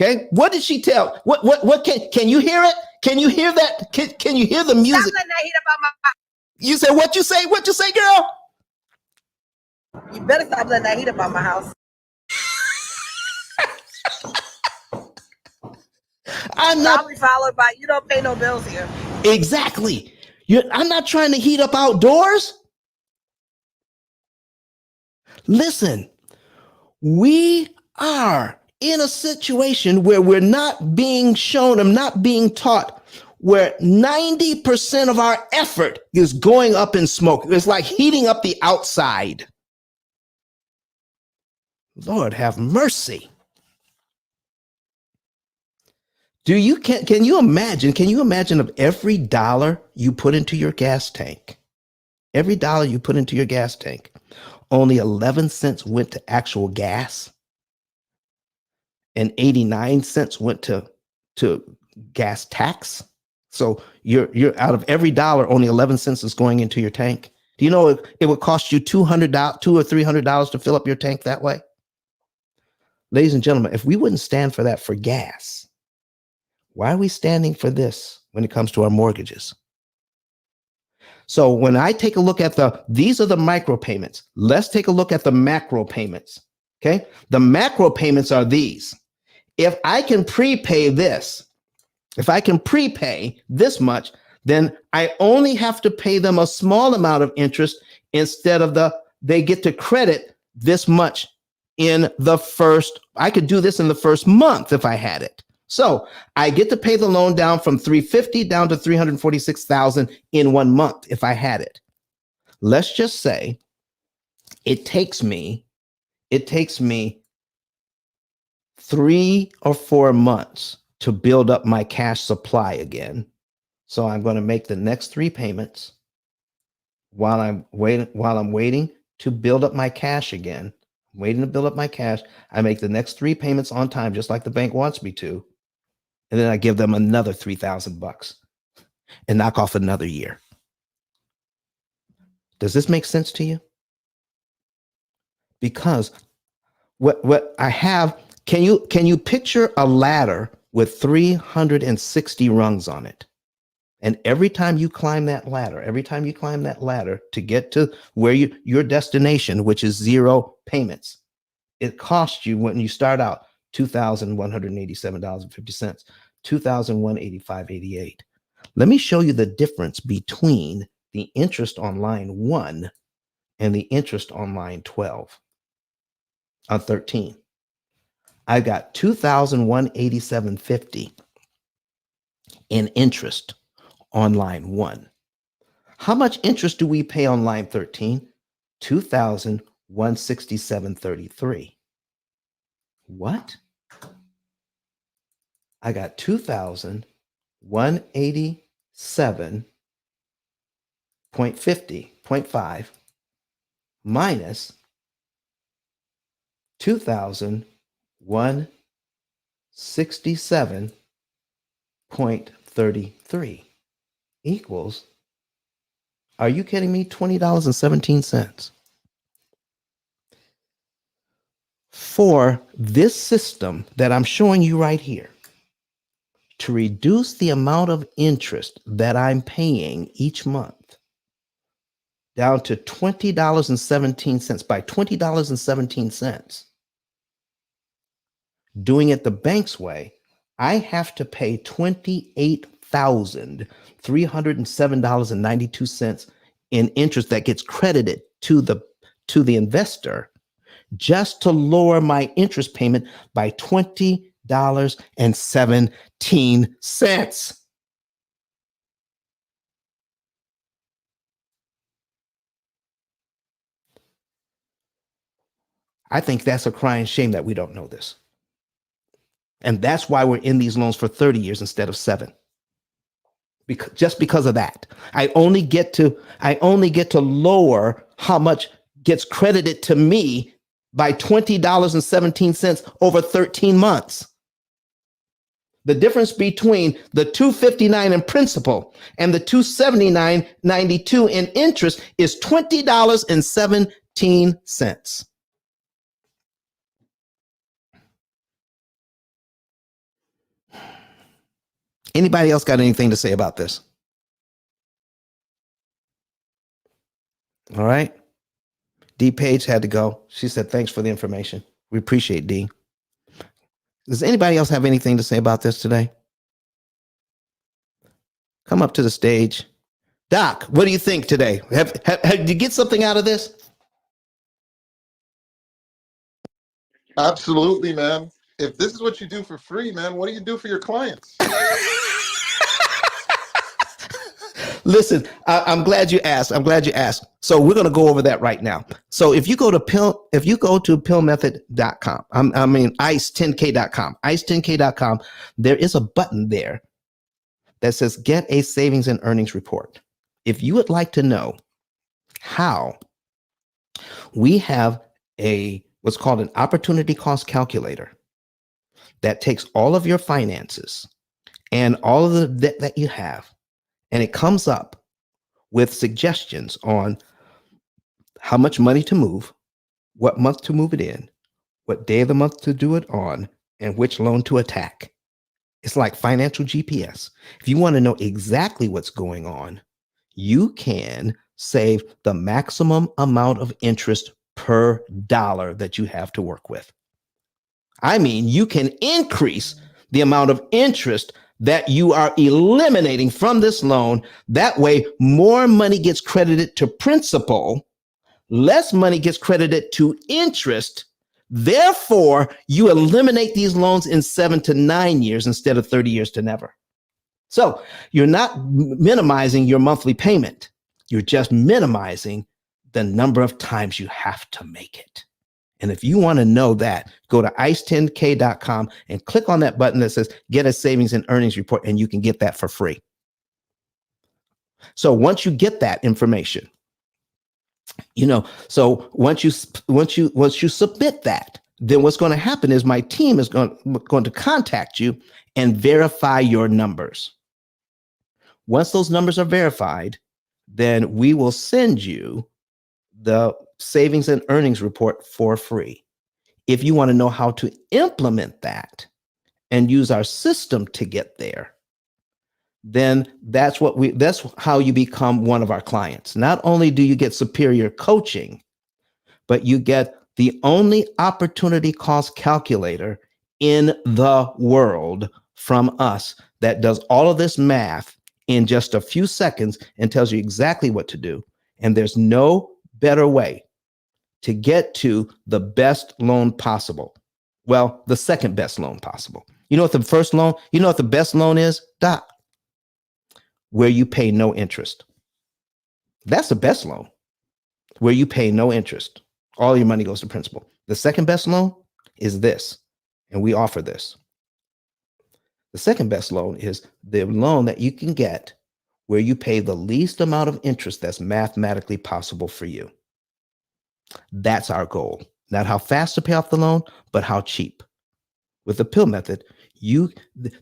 Okay. What did she tell? What can you hear it? Can you hear that? Can you hear the music? Stop letting that heat up on my. You said what you say? What you say, girl? You better stop letting that heat up on my house. I'm not Probably followed by you don't pay no bills here. exactly. I'm not trying to heat up outdoors. Listen, we are in a situation where we're not being shown and not being taught, where 90% of our effort is going up in smoke. It's like heating up the outside. Lord have mercy. Can you imagine of every dollar you put into your gas tank, only 11 cents went to actual gas and 89 cents went to gas tax. So you're out of every dollar, only 11 cents is going into your tank. Do you know it would cost you $200 or $300 to fill up your tank that way? Ladies and gentlemen, if we wouldn't stand for that for gas, why are we standing for this when it comes to our mortgages? So when I take a look at these are the micro payments. Let's take a look at the macro payments. Okay. The macro payments are these. If I can prepay this much, then I only have to pay them a small amount of interest instead of they get to credit this much I could do this in the first month if I had it. So I get to pay the loan down from $350 down to $346,000 in 1 month if I had it. Let's just say it takes me 3 or 4 months to build up my cash supply again. So I'm going to make the next 3 payments while I'm waiting to build up my cash again. Waiting to build up my cash. I make the next 3 payments on time, just like the bank wants me to. And then I give them another $3,000 and knock off another year. Does this make sense to you? Because what I have, can you picture a ladder with 360 rungs on it? And every time you climb that ladder to get to where your destination, which is 0 payments, it costs you when you start out $2,187.50, $2,185.88. Let me show you the difference between the interest on line 1 and the interest on line 13. I got $2,187.50 in interest on line 1. How much interest do we pay on line 13? $2,167.33. What? I got $2,187.50.5 minus $2,167.33 equals, are you kidding me? $20.17. For this system that I'm showing you right here, to reduce the amount of interest that I'm paying each month down to $20.17, by $20.17, doing it the bank's way, I have to pay $28,307.92 in interest that gets credited to the investor just to lower my interest payment by $20.17. I think that's a crying shame that we don't know this. And that's why we're in these loans for 30 years instead of 7. Just because of that. I only get to lower how much gets credited to me by $20.17 over 13 months. The difference between the $259 in principal and the $279.92 in interest is $20.17. Anybody else got anything to say about this? All right. D Page had to go. She said, thanks for the information. We appreciate D. Does anybody else have anything to say about this today? Come up to the stage. Doc, what do you think today? Did you get something out of this? Absolutely, man. If this is what you do for free, man, what do you do for your clients? Listen, I'm glad you asked. I'm glad you asked. So we're going to go over that right now. So if you go to pillmethod.com, I mean ice10k.com, ice10k.com, there is a button there that says get a savings and earnings report. If you would like to know how we have what's called an opportunity cost calculator that takes all of your finances and all of the debt that you have, and it comes up with suggestions on how much money to move, what month to move it in, what day of the month to do it on, and which loan to attack. It's like financial GPS. If you want to know exactly what's going on, you can save the maximum amount of interest per dollar that you have to work with. I mean, you can increase the amount of interest that you are eliminating from this loan. That way, more money gets credited to principal, less money gets credited to interest. Therefore, you eliminate these loans in 7 to 9 years instead of 30 years to never. So you're not minimizing your monthly payment. You're just minimizing the number of times you have to make it. And if you want to know that, go to ice10k.com and click on that button that says get a savings and earnings report, and you can get that for free. So once you get that information, so once you submit that, then what's going to happen is my team is going to contact you and verify your numbers. Once those numbers are verified, then we will send you the savings and earnings report for free. If you want to know how to implement that and use our system to get there, then that's how you become one of our clients. Not only do you get superior coaching, but you get the only opportunity cost calculator in the world from us that does all of this math in just a few seconds and tells you exactly what to do. And there's no better way to get to the best loan possible. Well, the second best loan possible. You know what the best loan is, Doc? Where you pay no interest. That's the best loan, where you pay no interest. All your money goes to principal. The second best loan is this, and we offer this. The second best loan is the loan that you can get where you pay the least amount of interest that's mathematically possible for you. That's our goal. Not how fast to pay off the loan, but how cheap. With the P.I.L.L method,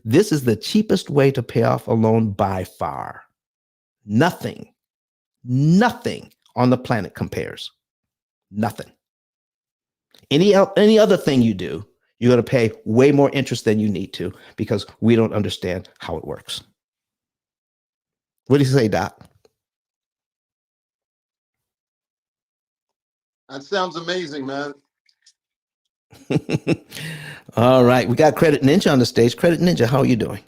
this is the cheapest way to pay off a loan by far. Nothing on the planet compares. Nothing. Any other thing you do, you're going to pay way more interest than you need to because we don't understand how it works. What do you say, Doc? That sounds amazing, man. All right. We got Credit Ninja on the stage. Credit Ninja, how are you doing?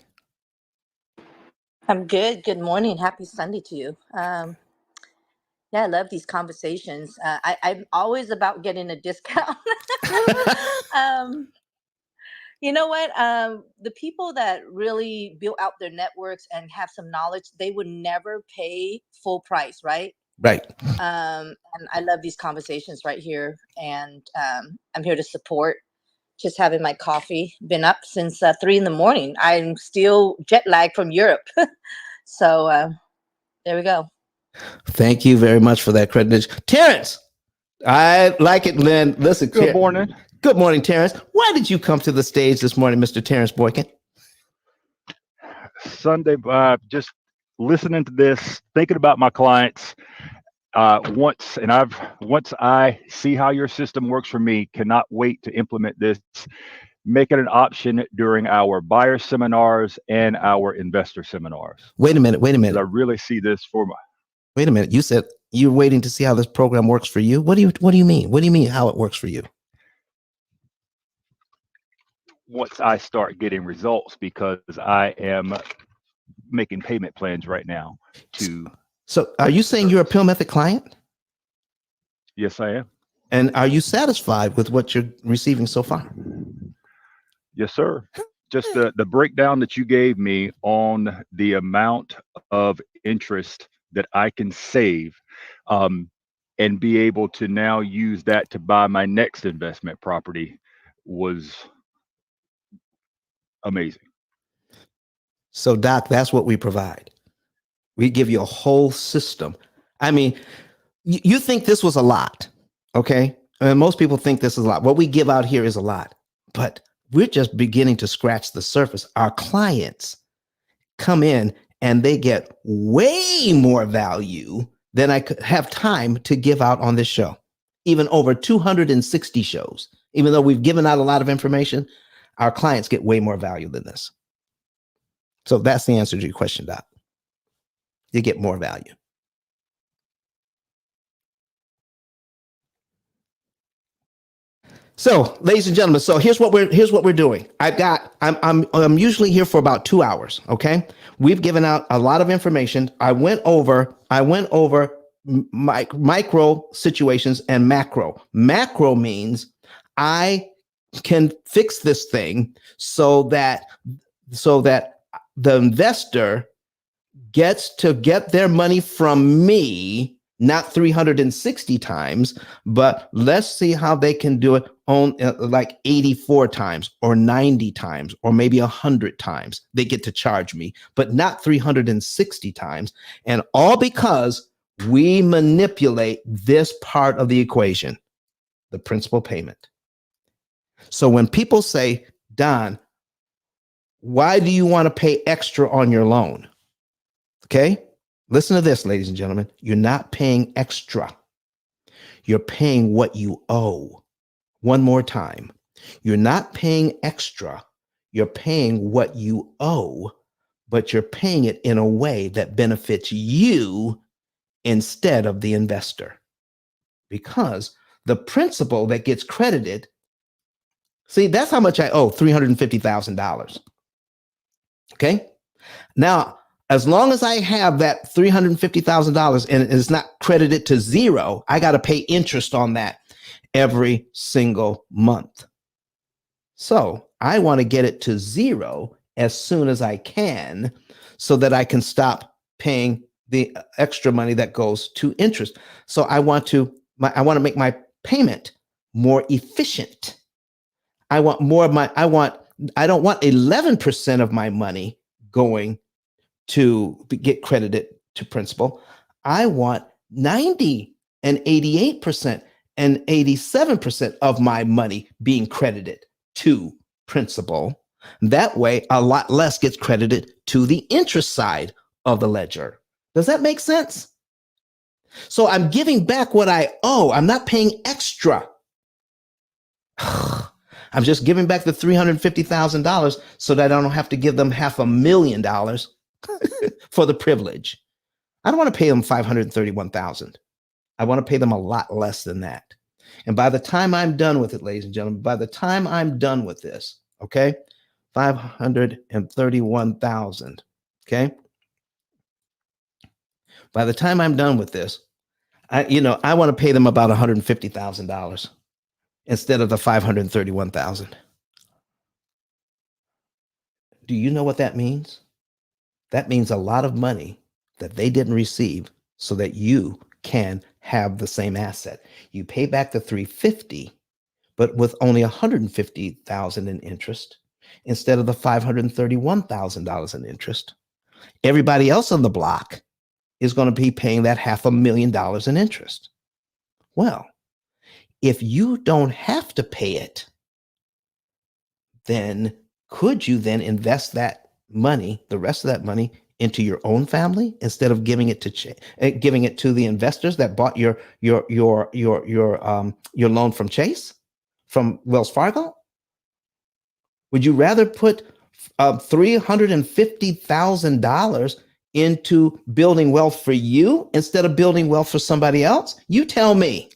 I'm good. Good morning. Happy Sunday to you. Yeah, I love these conversations. I'm always about getting a discount. um, you know what? The people that really build out their networks and have some knowledge, they would never pay full price, right? Right. And I love these conversations right here. And I'm here to support. Just having my coffee. Been up since 3 a.m. I'm still jet lagged from Europe. So there we go. Thank you very much for that, Credit Ninja. Terrence, I like it, Lynn. Listen, Good morning. Good morning, Terrence. Why did you come to the stage this morning, Mr. Terrence Boykin? Sunday, just listening to this, thinking about my clients. Once I see how your system works for me, cannot wait to implement this. make it an option during our buyer seminars and our investor seminars. Wait a minute. Wait a Because I minute. really see this for my Wait a minute. You said you're waiting to see how this program works for you. What do you mean? What do you mean how it works for you? once I start getting results, because I am making payment plans right now to So are you saying you're a service. Pill Method client? Yes, I am. And are you satisfied with what you're receiving so far? Yes, sir. Just the breakdown that you gave me on the amount of interest that I can save, um, and be able to now use that to buy my next investment property was amazing. So, Doc, that's what we provide. We give you a whole system. I mean, you think this was a lot, okay? And most people think this is a lot. What we give out here is a lot, but we're just beginning to scratch the surface. Our clients come in and they get way more value than I could have time to give out on this show. Even over 260 shows, even though we've given out a lot of information, our clients get way more value than this. So that's the answer to your question, Doc. You get more value. So, ladies and gentlemen, so here's what we're doing. I'm usually here for about 2 hours. Okay, we've given out a lot of information. I went over micro situations and macro. Macro means I can fix this thing so that the investor gets to get their money from me, not 360 times, but let's see how they can do it on like 84 times or 90 times or maybe 100 times. They get to charge me, but not 360 times. And all because we manipulate this part of the equation, the principal payment. So when people say, Don, why do you want to pay extra on your loan? Okay, listen to this, ladies and gentlemen. You're not paying extra. You're paying what you owe. One more time. You're not paying extra. You're paying what you owe, but you're paying it in a way that benefits you instead of the investor. Because the principal that gets credited, see, that's how much I owe, $350,000. Okay. Now, as long as I have that $350,000 and it's not credited to zero, I got to pay interest on that every single month. So I want to get it to zero as soon as I can so that I can stop paying the extra money that goes to interest. So I want to make my payment more efficient. I don't want 11% of my money going to get credited to principal. I want 90 and 88% and 87% of my money being credited to principal. That way, a lot less gets credited to the interest side of the ledger. Does that make sense? So I'm giving back what I owe. I'm not paying extra. I'm just giving back the $350,000 so that I don't have to give them $500,000 for the privilege. I don't want to pay them $531,000. I want to pay them a lot less than that. And by the time I'm done with it, ladies and gentlemen, by the time I'm done with this, okay, 531,000, okay? By the time I'm done with this, I want to pay them about $150,000 instead of the 531,000. Do you know what that means? That means a lot of money that they didn't receive so that you can have the same asset. You pay back the 350, but with only 150,000 in interest instead of the $531,000 in interest. Everybody else on the block is going to be paying that $500,000 in interest. Well, if you don't have to pay it, then could you then invest that money, the rest of that money, into your own family instead of giving it to the investors that bought your loan from Chase, from Wells Fargo? Would you rather put $350,000 into building wealth for you instead of building wealth for somebody else? You tell me.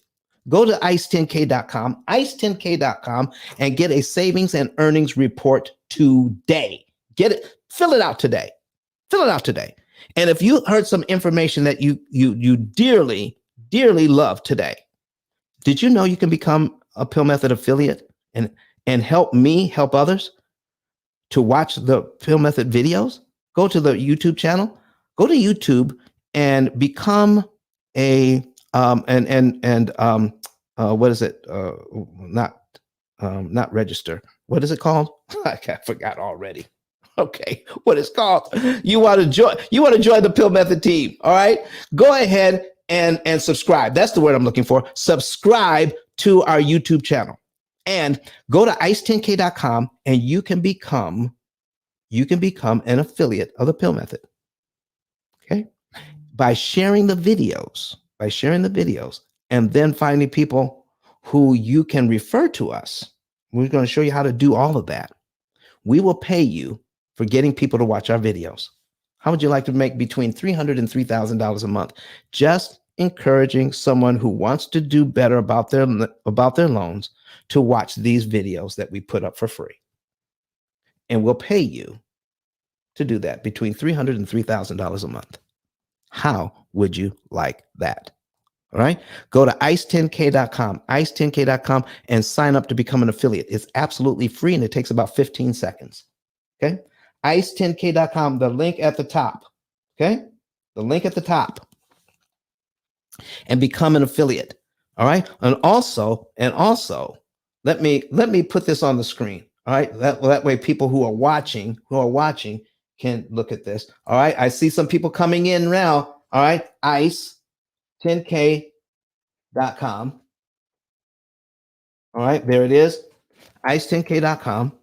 Go to ice10k.com, ice10k.com, and get a savings and earnings report today. Get it, fill it out today. Fill it out today. And if you heard some information that you dearly, dearly love today, did you know you can become a Pill Method affiliate and help me help others to watch the Pill Method videos? Go to the YouTube channel, go to YouTube and become a what is it? Not register. What is it called? I forgot already. Okay, what it's called. You want to join the Pill Method team. All right. Go ahead and subscribe. That's the word I'm looking for. Subscribe to our YouTube channel. And go to ice10k.com and you can become an affiliate of the Pill Method. Okay? By sharing the videos, and then finding people who you can refer to us. We're going to show you how to do all of that. We will pay you for getting people to watch our videos. How would you like to make between $300 and $3,000 a month? Just encouraging someone who wants to do better about their loans to watch these videos that we put up for free. And we'll pay you to do that between $300 and $3,000 a month. How would you like that? All right. Go to ice10k.com, ice10k.com, and sign up to become an affiliate. It's absolutely free and it takes about 15 seconds. Okay. Ice10k.com, the link at the top. Okay. The link at the top. And become an affiliate. All right. And also, let me put this on the screen. All right. That way people who are watching can look at this. All right. I see some people coming in now. All right. ice10k.com. All right. There it is. ice10k.com.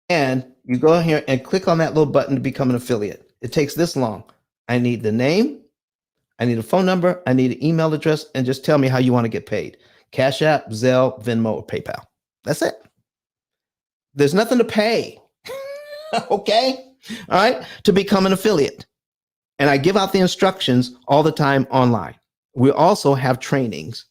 And you go here and click on that little button to become an affiliate. It takes this long. I need the name. I need a phone number. I need an email address. And just tell me how you want to get paid. Cash App, Zelle, Venmo, or PayPal. That's it. There's nothing to pay. Okay. All right. To become an affiliate. And I give out the instructions all the time online. We also have trainings.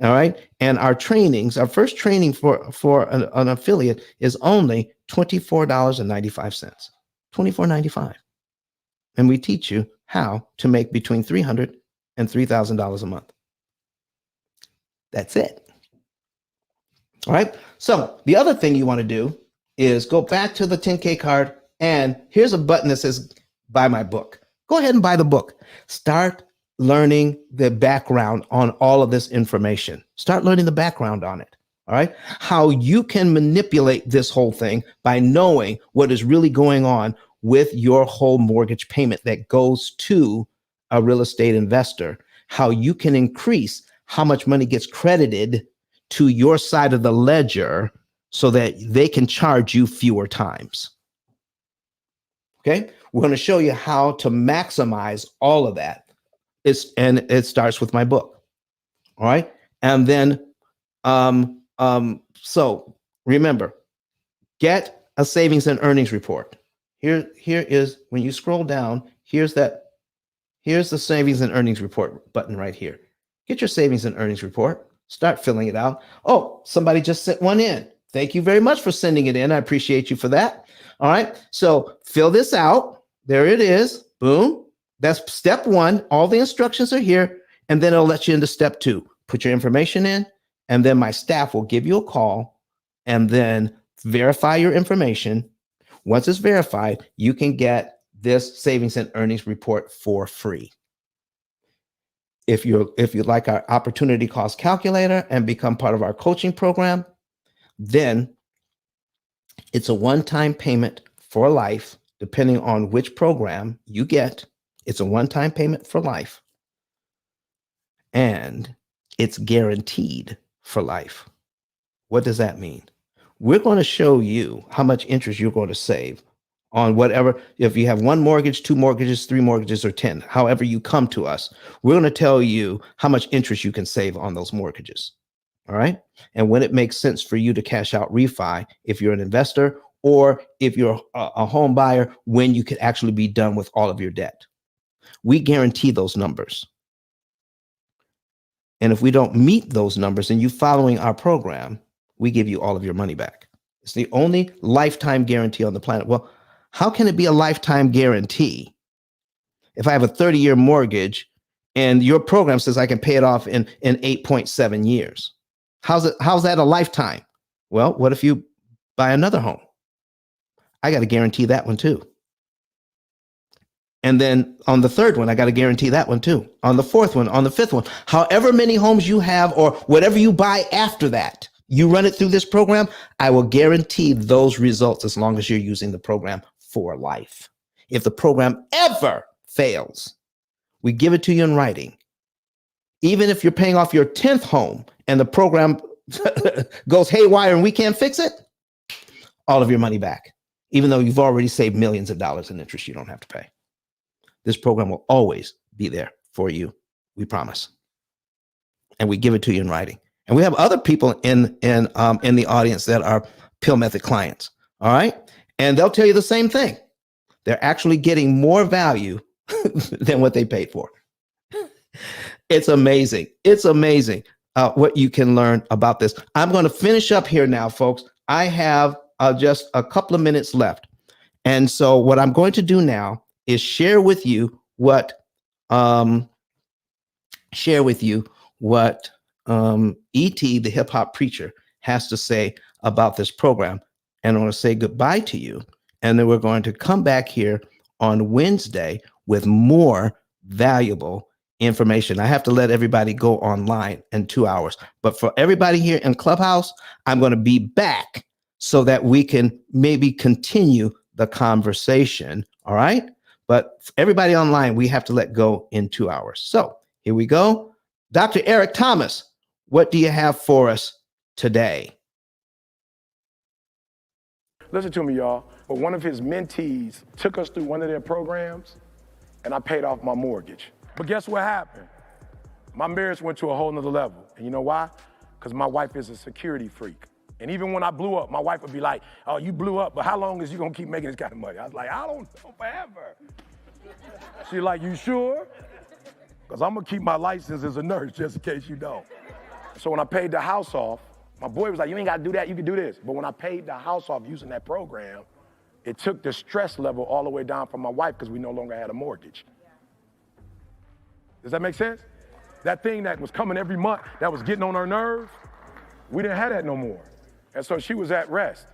All right. And our first training for an affiliate is only $24.95. $24.95. And we teach you how to make between $300 and $3,000 a month. That's it. All right. So the other thing you want to do is go back to the 10K card, and here's a button that says buy my book. Go ahead and buy the book. Start learning the background on all of this information. Start learning the background on it. All right. How you can manipulate this whole thing by knowing what is really going on with your whole mortgage payment that goes to a real estate investor. How you can increase how much money gets credited to your side of the ledger so that they can charge you fewer times. Okay. We're going to show you how to maximize all of that. It starts with my book. All right. And then, so remember, get a savings and earnings report. Here is, when you scroll down, here's the savings and earnings report button right here. Get your savings and earnings report. Start filling it out. Oh, somebody just sent one in. Thank you very much for sending it in. I appreciate you for that. All right. So fill this out. There it is. Boom. That's step one. All the instructions are here. And then it'll let you into step two. Put your information in, and then my staff will give you a call and then verify your information. Once it's verified, you can get this savings and earnings report for free. If you'd like our opportunity cost calculator and become part of our coaching program, then it's a one-time payment for life, depending on which program you get. It's a one-time payment for life. And it's guaranteed for life. What does that mean? We're going to show you how much interest you're going to save on whatever. If you have one mortgage, two mortgages, three mortgages, or 10, however you come to us, we're going to tell you how much interest you can save on those mortgages. All right. And when it makes sense for you to cash out refi, if you're an investor or if you're a home buyer, when you could actually be done with all of your debt. We guarantee those numbers. And if we don't meet those numbers and you following our program, we give you all of your money back. It's the only lifetime guarantee on the planet. Well, how can it be a lifetime guarantee if I have a 30-year mortgage and your program says I can pay it off in 8.7 years? How's that a lifetime? Well, what if you buy another home? I got to guarantee that one too. And then on the third one, I got to guarantee that one too. On the fourth one, on the fifth one, however many homes you have or whatever you buy after that, you run it through this program, I will guarantee those results as long as you're using the program for life. If the program ever fails, we give it to you in writing. Even if you're paying off your 10th home and the program goes haywire and we can't fix it, all of your money back, even though you've already saved millions of dollars in interest you don't have to pay. This program will always be there for you. We promise. And we give it to you in writing. And we have other people in the audience that are P.I.L.L Method clients. All right. And they'll tell you the same thing. They're actually getting more value than what they paid for. It's amazing. It's amazing what you can learn about this. I'm going to finish up here now, folks. I have just a couple of minutes left. And so what I'm going to do now is share with you what E.T., the hip hop preacher, has to say about this program. And I want to say goodbye to you. And then we're going to come back here on Wednesday with more valuable information. I have to let everybody go online in 2 hours. But for everybody here in Clubhouse, I'm going to be back so that we can maybe continue the conversation. All right. But everybody online, we have to let go in 2 hours. So here we go. Dr. Eric Thomas, what do you have for us today? Listen to me, y'all. But one of his mentees took us through one of their programs, and I paid off my mortgage. But guess what happened? My marriage went to a whole nother level. And you know why? Because my wife is a security freak. And even when I blew up, my wife would be like, oh, you blew up, but how long is you gonna keep making this kind of money? I was like, I don't know, forever. She's like, you sure? Because I'm gonna keep my license as a nurse just in case you don't. So when I paid the house off, my boy was like, you ain't gotta do that, you can do this. But when I paid the house off using that program, it took the stress level all the way down for my wife because we no longer had a mortgage. Does that make sense? That thing that was coming every month, that was getting on her nerves, we didn't have that no more. And so she was at rest.